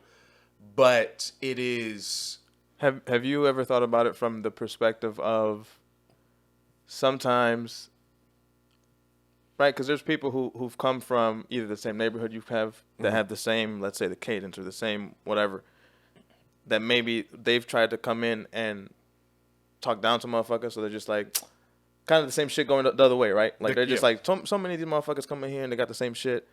But it is... Have you ever thought about it from the perspective of sometimes... Right, because there's people who've come from either the same neighborhood you have that have the same, let's say, the cadence or the same whatever, that maybe they've tried to come in and talk down to motherfuckers, so they're just like, kind of the same shit going the other way, right? Like they're just like, so many of these motherfuckers come in here and they got the same shit.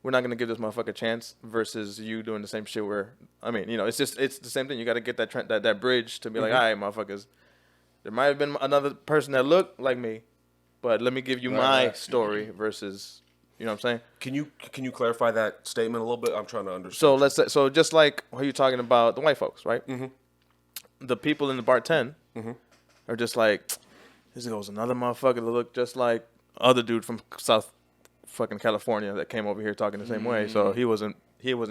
We're not gonna give this motherfucker a chance. Versus you doing the same shit where, I mean, you know, it's the same thing. You got to get that bridge to be like, all right, motherfuckers, there might have been another person that looked like me. But let me give you my story versus, you know what I'm saying? Can you clarify that statement a little bit? I'm trying to understand. So just like what you're talking about the white folks, right? Mm-hmm. The people in the Bar 10 are just like, this goes another motherfucker that look just like other dude from South fucking California that came over here talking the same way. So he wasn't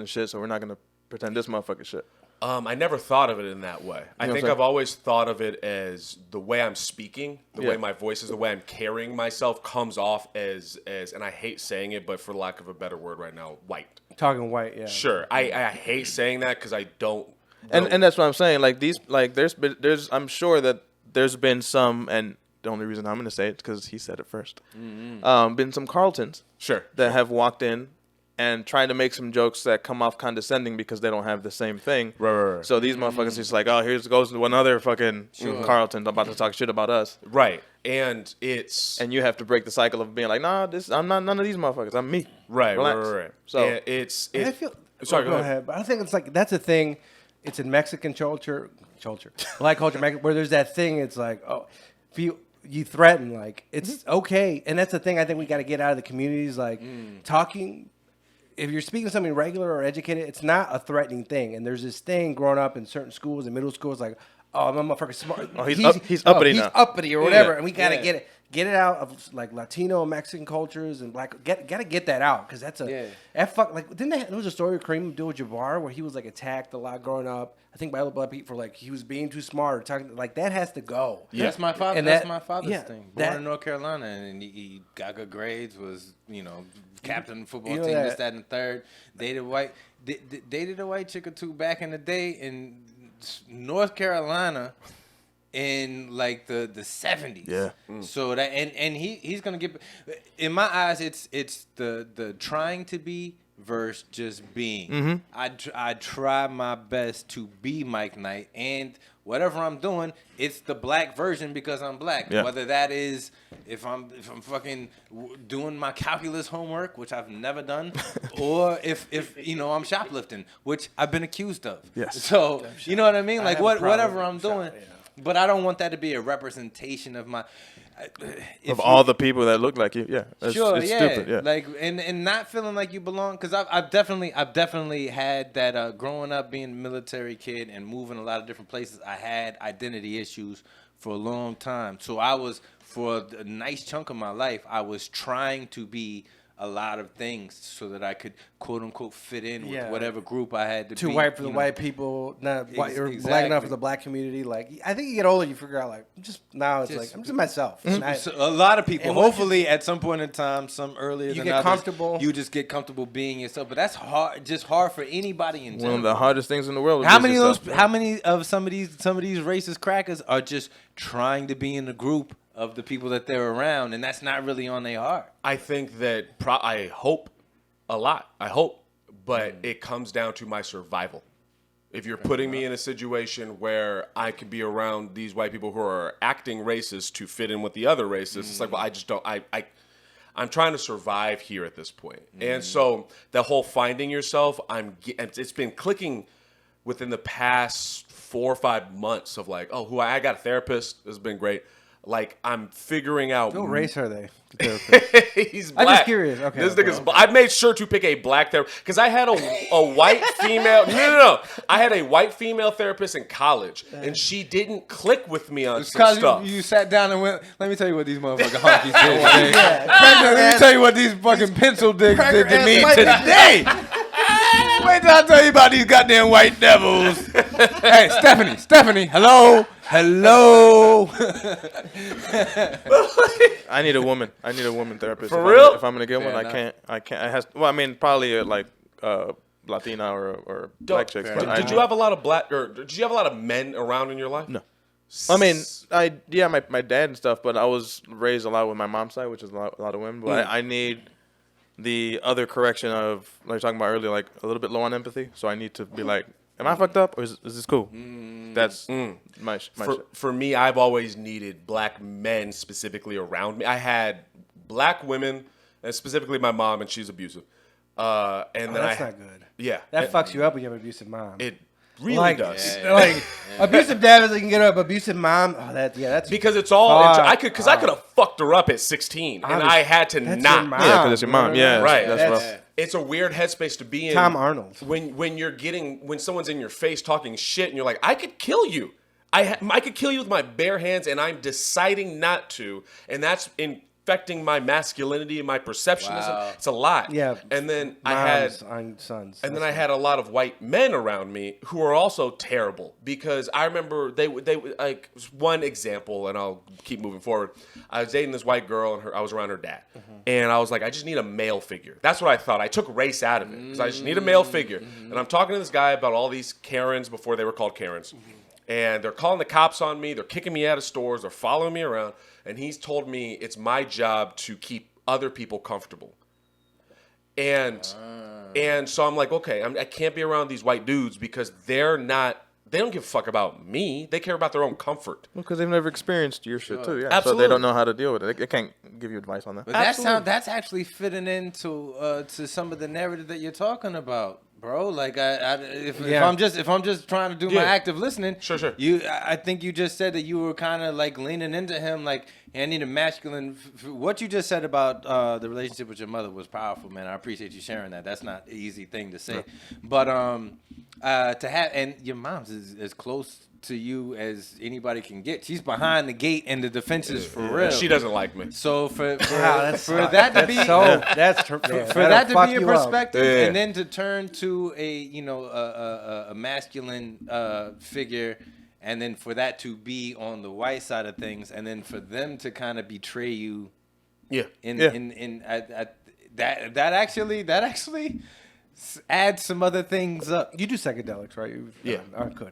shit. So we're not gonna pretend this motherfucker shit. I never thought of it in that way. I think I've always thought of it as the way I'm speaking, the way my voice is, the way I'm carrying myself comes off as, and I hate saying it, but for lack of a better word right now, white. Talking white, yeah. Sure. I hate saying that because I don't. And that's what I'm saying. Like there's I'm sure that there's been some, and the only reason I'm going to say it is because he said it first. Been some Carltons that have walked in and trying to make some jokes that come off condescending because they don't have the same thing. Right. So these motherfuckers just like, oh, here goes to another fucking Carlton about to talk shit about us. Right. And you have to break the cycle of being like, nah, I'm not none of these motherfuckers. I'm me. Right. Relax. Right. So and it's I feel. Sorry, go ahead. But I think it's like that's a thing. It's in Mexican culture, black culture, where there's that thing. It's like, oh, if you threaten, like it's okay, and that's the thing. I think we got to get out of the communities, like talking. If you're speaking to somebody regular or educated, it's not a threatening thing. And there's this thing growing up in certain schools and middle schools, like, oh, I'm a motherfucker smart. Oh, he's uppity now. He's uppity or whatever, and we gotta get it out of like Latino and Mexican cultures and black. Gotta get that out because that's like there was a story of Kareem Abdul-Jabbar where he was like attacked a lot growing up. I think by other black people for like he was being too smart or talking like that has to go. Yeah. That's my father. And that's my father's thing. Born that- in North Carolina, and he got good grades. Was captain of the football team. that. This, that, and the third. Dated a white chick or two back in the day in North Carolina. In like the 70s. Yeah. So that and he's gonna get in my eyes it's the trying to be versus just being. I try my best to be Mike Knight, and whatever I'm doing, it's the black version because I'm black. Yeah. Whether that is if I'm fucking doing my calculus homework, which I've never done, or if I'm shoplifting, which I've been accused of. Yes. So you know what I mean? Like whatever I'm doing. Yeah. But I don't want that to be a representation of my all the people that look like you. Yeah. It's stupid. Yeah. Like and not feeling like you belong because I've definitely had that growing up being a military kid and moving a lot of different places. I had identity issues for a long time. So I was for a nice chunk of my life I was trying to be a lot of things so that I could quote unquote fit in with whatever group I had to be. Too white for the white people, not white or black enough for the black community. Like I think you get older, you figure out like I'm just myself. So a lot of people, hopefully at some point in time, some earlier you than get others, comfortable. You just get comfortable being yourself. But that's hard, just hard for anybody in general. One of the hardest things in the world. How many of some of these racist crackers are just trying to be in the group of the people that they're around, and that's not really on their heart? I think that I hope a lot. I hope, but it comes down to my survival. If you're putting me in a situation where I could be around these white people who are acting racist to fit in with the other racists, it's like, well, I just don't. I'm trying to survive here at this point, and so the whole finding yourself, it's been clicking within the past 4 or 5 months of like, oh, I got a therapist. This has been great. Like, I'm figuring out. What race are they? He's black. I'm just curious. Okay. This nigga's. I made sure to pick a black therapist because I had a white female. No. I had a white female therapist in college, and she didn't click with me on some stuff. You sat down and went, let me tell you what these motherfucking honkies did today. Let me tell you what these fucking pencil digs did to me today. Wait till I tell you about these goddamn white devils. Hey, Stephanie, hello. I need a woman therapist. For real? If I'm gonna get one, I can't. I has. Well, I mean, probably like Latina or black chicks. But Did you have a lot of black, or did you have a lot of men around in your life? No. I mean, my dad and stuff, but I was raised a lot with my mom's side, which is a lot of women. But I need the other correction of, like you were talking about earlier, like a little bit low on empathy. So I need to be like, am I fucked up or is this cool? That's my shit. For me, I've always needed black men specifically around me. I had black women, and specifically my mom, and she's abusive. And then that's not good. Yeah. That fucks you up when you have an abusive mom. It really does. Abusive dad is like, you can get up. Abusive mom, that's because it's all I could have fucked her up at 16, and I had to not. Your mom. Yeah, because it's your mom. Yeah, right. That's rough. It's a weird headspace to be in. Tom Arnold. When someone's in your face talking shit, and you're like, I could kill you. I could kill you with my bare hands, and I'm deciding not to, and that's infecting my masculinity and my perceptionism. Wow. It's a lot. Yeah. And then I had sons. And then I had a lot of white men around me who are also terrible, because I remember they like, one example, and I'll keep moving forward. I was dating this white girl, and I was around her dad, and I was like, I just need a male figure. That's what I thought. I took race out of it because I just need a male figure. And I'm talking to this guy about all these Karens before they were called Karens, and they're calling the cops on me. They're kicking me out of stores. They're following me around. And he's told me it's my job to keep other people comfortable. And so I'm like, okay, I can't be around these white dudes because they don't give a fuck about me. They care about their own comfort. Well, because they've never experienced your shit too. Yeah. Absolutely. So they don't know how to deal with it. They can't give you advice on that. But that's actually fitting into to some of the narrative that you're talking about, bro. Like if I'm just trying to do my active listening, sure. I think you just said that you were kind of like leaning into him, like, I need a masculine. What you just said about the relationship with your mother was powerful, man. I appreciate you sharing that. That's not an easy thing to say, but to have, and your mom's as close to you as anybody can get. She's behind the gate and the defenses for real. She doesn't like me. So for that to be a perspective, and then to turn to a masculine figure, and then for that to be on the white side of things, and then for them to kind of betray you, that actually adds some other things up. You do psychedelics, right? Yeah. Good.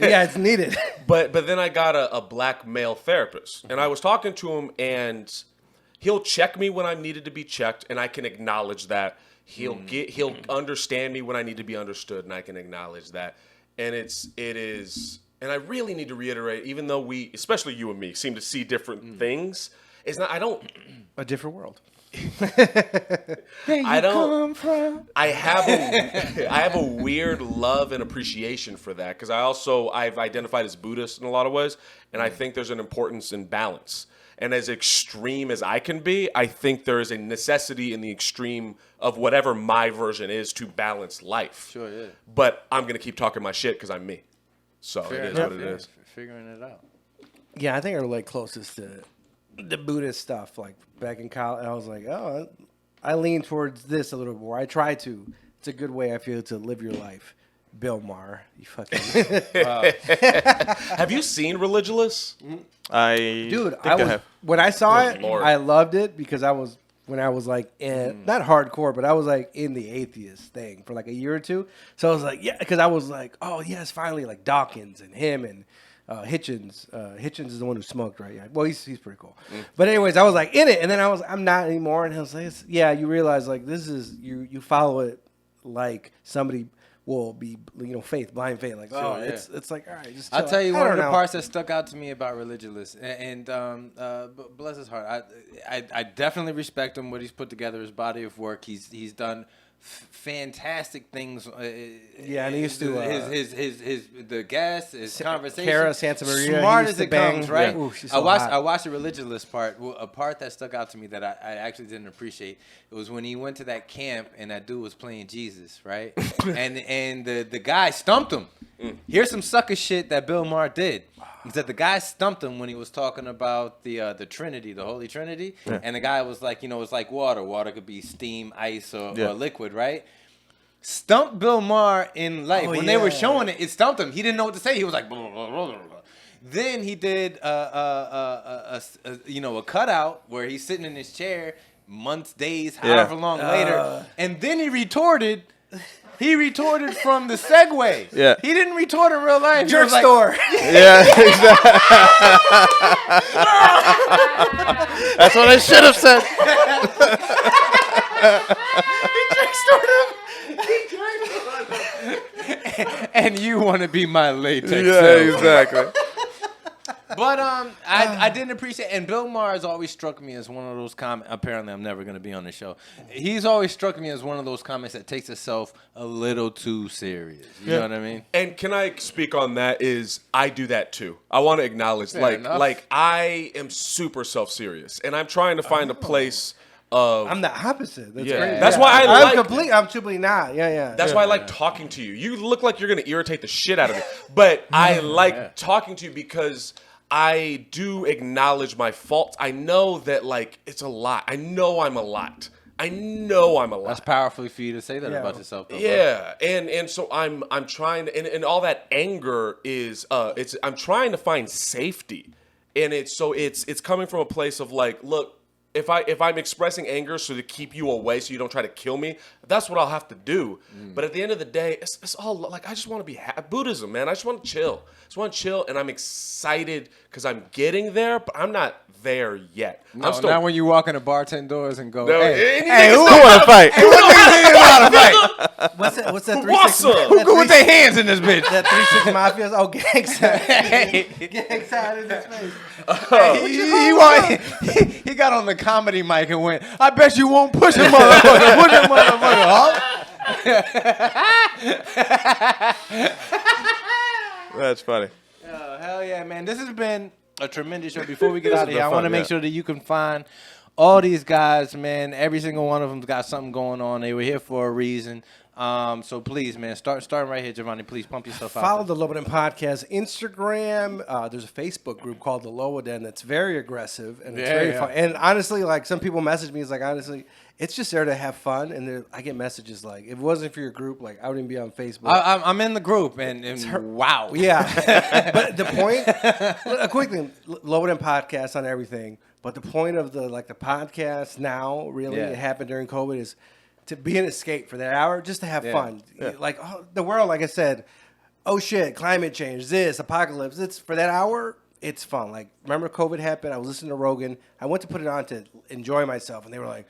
Yeah, it's needed. But then I got a black male therapist, and I was talking to him, and he'll check me when I'm needed to be checked, and I can acknowledge that. He'll understand me when I need to be understood, and I can acknowledge that. And it is, and I really need to reiterate, even though we, especially you and me, seem to see different things, it's not. I don't. A different world. I have a weird love and appreciation for that, because I've identified as Buddhist in a lot of ways, and I think there's an importance in balance. And as extreme as I can be, I think there is a necessity in the extreme of whatever my version is to balance life. Sure, yeah. But I'm gonna keep talking my shit because I'm me. So it is what it is. Figuring it out. Yeah, I think I relate closest to the Buddhist stuff. Like back in college, I was like, oh, I lean towards this a little more. I try to. It's a good way, I feel, to live your life. Bill Maher, you fucking. Have you seen Religulous? When I saw it, Lord. I loved it because I was like not hardcore, but I was like in the atheist thing for like a year or two. So I was like, yeah, because I was like, oh yes, finally, like Dawkins and him and Hitchens. Hitchens is the one who smoked, right? Yeah. Well, he's pretty cool. But anyways, I was like in it, and then I'm not anymore. And I was like, yeah, you realize like this is you follow it like somebody will be, blind faith. Like, it's like, all right, just chill. I'll tell you one of the parts that stuck out to me about Religulous, and bless his heart, I definitely respect him, what he's put together, his body of work. He's done fantastic things. Yeah, and he used to the guests, his conversation. Cara Santa Maria, smart he as used to it bang. comes, right? Yeah. Ooh, she's I so watched hot. I watched the Religulous part. A part that stuck out to me that I actually didn't appreciate. It was when he went to that camp and that dude was playing Jesus, right? and the guy stumped him. Here's some sucker shit that Bill Maher did. He said the guy stumped him when he was talking about the Trinity, the Holy Trinity, and the guy was like, it's like water. Water could be steam, ice, or liquid, right? Stumped Bill Maher in life. When they were showing it stumped him. He didn't know what to say. He was like, blah, blah, blah, blah, blah. Then he did a cutout where he's sitting in his chair months, days, however long later, and then he retorted. He retorted from the Segway. Yeah. He didn't retort in real life. Jerk store. Yeah, exactly. That's what I should have said. And you want to be my latex Yeah, salesman. exactly. But I didn't appreciate, and Bill Maher has always struck me as one of those comments. Apparently, I'm never going to be on the show. He's always struck me as one of those comments that takes itself a little too serious. You know what I mean? And can I speak on that? Is I do that too. I want to acknowledge, enough. like I am super self-serious, and I'm trying to find a place of. I'm the opposite. That's Yeah. crazy. That's why I like- I'm completely not. Yeah. That's why I like talking to you. You look like you're going to irritate the shit out of me, but I like talking to you because I do acknowledge my faults. I know that it's a lot. I know I'm a lot. That's powerful for you to say that about yourself, though. Yeah, and so I'm trying to, and all that anger is I'm trying to find safety, and it's coming from a place of look, if I'm expressing anger so to keep you away so you don't try to kill me, that's what I'll have to do. But at the end of the day, it's all I just want to be Buddhism, man. I just want to chill. And I'm excited because I'm getting there, but I'm not there yet. No, I'm still. not when you walk in the bartend doors and go, No, hey, Who want to fight? What's that? Awesome. who go with their hands in this bitch? That 3-6 Mafias? Oh, gang sign. Gang sign in his face. He got on the comedy mic and went, I bet you won't push a motherfucker. Push a motherfucker. That's funny. Oh, hell yeah, man. This has been a tremendous show. Before we get out of here, I fun, want to make sure that you can find all these guys, man. Every single one of them's got something going on. They were here for a reason. So please, man, starting right here, Jhovany. Please pump yourself out. Follow the Loboden Podcast Instagram. There's a Facebook group called the Loboden that's very aggressive and it's very fun. And honestly, some people message me. It's honestly, it's just there to have fun. And I get messages if it wasn't for your group, I wouldn't be on Facebook. I'm in the group, and wow. Yeah. But the point, a quick thing, Loboden Podcast on everything. But the point of the podcast now, really, it happened during COVID, is to be an escape for that hour, just to have fun. Yeah. The world, like I said, oh shit, climate change, this, apocalypse. It's for that hour, it's fun. Remember COVID happened? I was listening to Rogan. I went to put it on to enjoy myself, and they were like,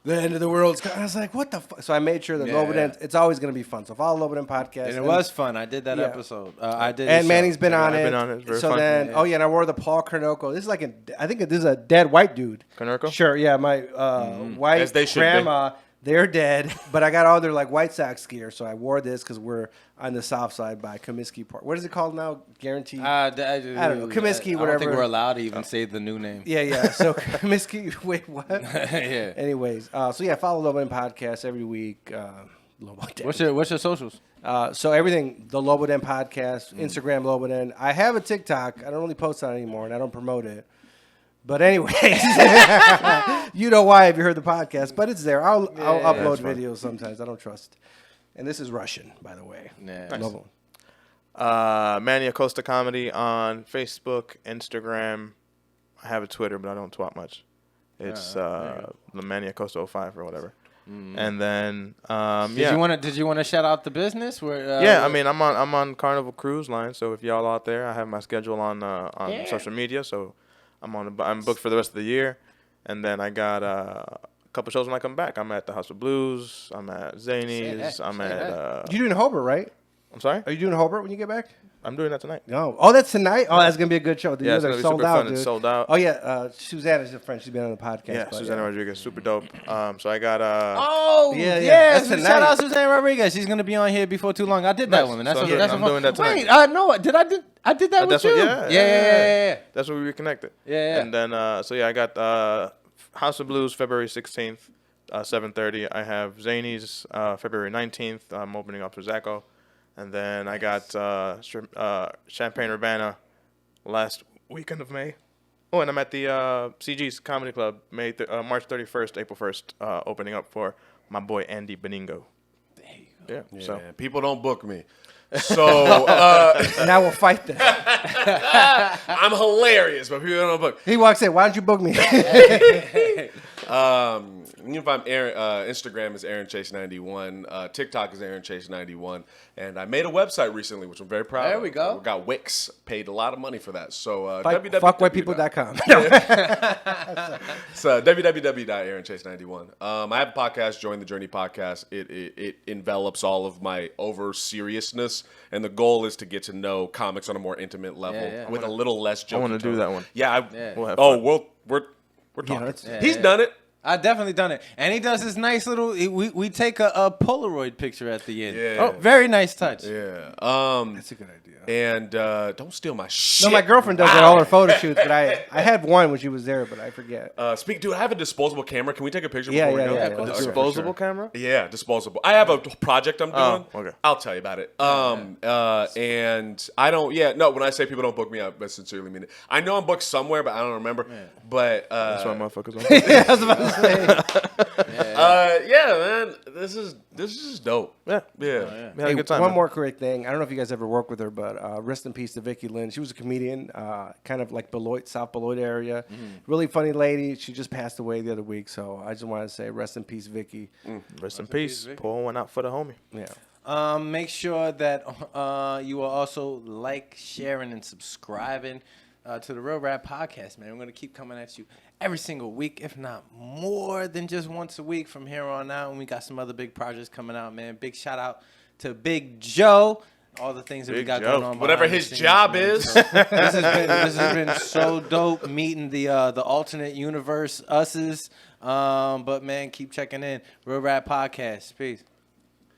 the end of the world's coming. I was like, what the fuck? So I made sure that Loboden, it's always going to be fun. So follow Loboden Podcast. And it was fun. I did that episode. I did. And Manny's been on it. I've been on it. It's very so fun. then, and I wore the Paul Kornoko. This is I think this is a dead white dude. Kornoko? Sure, yeah. My white As they should grandma, they're dead. But I got all their White Sox gear. So I wore this because we're on the south side by Comiskey Park. What is it called now? Guaranteed? I don't know. Comiskey, whatever. I don't think we're allowed to even say the new name. Yeah. So Comiskey, wait, what? Yeah. Anyways, follow Loboden Podcast every week. Loboden. What's your socials? So everything, the Loboden Podcast, Instagram Loboden. I have a TikTok. I don't really post on it anymore, and I don't promote it. But anyways, you know why if you heard the podcast. But it's there. I'll upload videos sometimes. I don't trust. And this is Russian, by the way. Yeah. Nice. Manny Acosta Comedy on Facebook, Instagram. I have a Twitter, but I don't twat much. It's the Manny Acosta 05 or whatever. And then Did you want to shout out the business? I'm on Carnival Cruise Line, so if y'all out there, I have my schedule on social media, so I'm booked for the rest of the year, and then I got a couple shows when I come back. I'm at the House of Blues. I'm at Zany's. I'm at You're doing Hobart, right? I'm sorry? Are you doing Hobart when you get back? I'm doing that tonight. No. Oh, that's tonight? Oh, that's going to be a good show. Yeah, it's going to be super fun. It's sold out. Oh, yeah. Susanna's a friend. She's been on the podcast. Yeah, Susanna Rodriguez. Super dope. So I got... Oh, Yeah, yes. that's Shout out tonight. Susanna Rodriguez. She's going to be on here before too long. I did that Nice. one. That's So that's I'm doing that tonight. Wait, no. I did that with That's you. what, Yeah. That's where we reconnected. Yeah. And then, I got House of Blues February 16th, 7:30. I have Zany's February 19th. I'm opening up for Zacco. And then I got Champagne Urbana last weekend of May. Oh, and I'm at the CG's Comedy Club March 31st, April 1st, opening up for my boy Andy Beningo. There you go. Yeah. So People don't book me. So And I will fight them. I'm hilarious, but people don't book. He walks in. Why don't you book me? You can find Aaron. Instagram is Aaron Chase 91. TikTok is Aaron Chase 91. And I made a website recently, which I'm very proud of. There we go. We got Wix. Paid a lot of money for that. So Fuckwhitepeople.com. So www.aaronchase91. I have a podcast, Join the Journey podcast. It envelops all of my over seriousness, and the goal is to get to know comics on a more intimate level with a little less jokey I want to do tone. that one. Yeah. We'll have fun. We're talking. Yeah, He's done it. I definitely done it. And he does this nice little, we take a Polaroid picture at the end. Yeah. Oh, very nice touch. Yeah. That's a good idea. And don't steal my shit. No, my girlfriend does all her photo shoots, but I had one when she was there, but I forget. Dude, I have a disposable camera. Can we take a picture Yeah, before we go? yeah, cool. yeah. Disposable camera? Yeah, disposable. I have a project I'm doing. Oh, okay. I'll tell you about it. And I don't. Yeah, no. When I say people don't book me, I sincerely mean it. I know I'm booked somewhere, but I don't remember. Yeah. But That's why motherfuckers don't. I was about to say. yeah, man, this is dope. Yeah. Yeah. We had a good time. One man. more quick thing. I don't know if you guys ever worked with her, but rest in peace to Vicky Lynn. She was a comedian, kind of like Beloit, South Beloit area. Really funny lady. She just passed away the other week, so I just wanted to say rest in peace, Vicky. Rest in peace. Pour one out for the homie. Yeah. Make sure that you are also sharing, and subscribing to the Real Rap Podcast, man. We're going to keep coming at you every single week, if not more than just once a week from here on out. And we got some other big projects coming out, man. Big shout out to Big Joe. All the things that we got going on. Whatever his job is. So this has been so dope meeting the alternate universe us's. But man, keep checking in. Real Rap Podcast. Peace.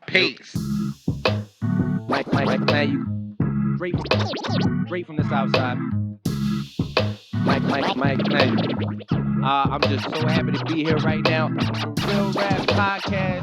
Peace. Mike, you straight from the south side. Mike, I'm just so happy to be here right now. The Real Rap Podcast.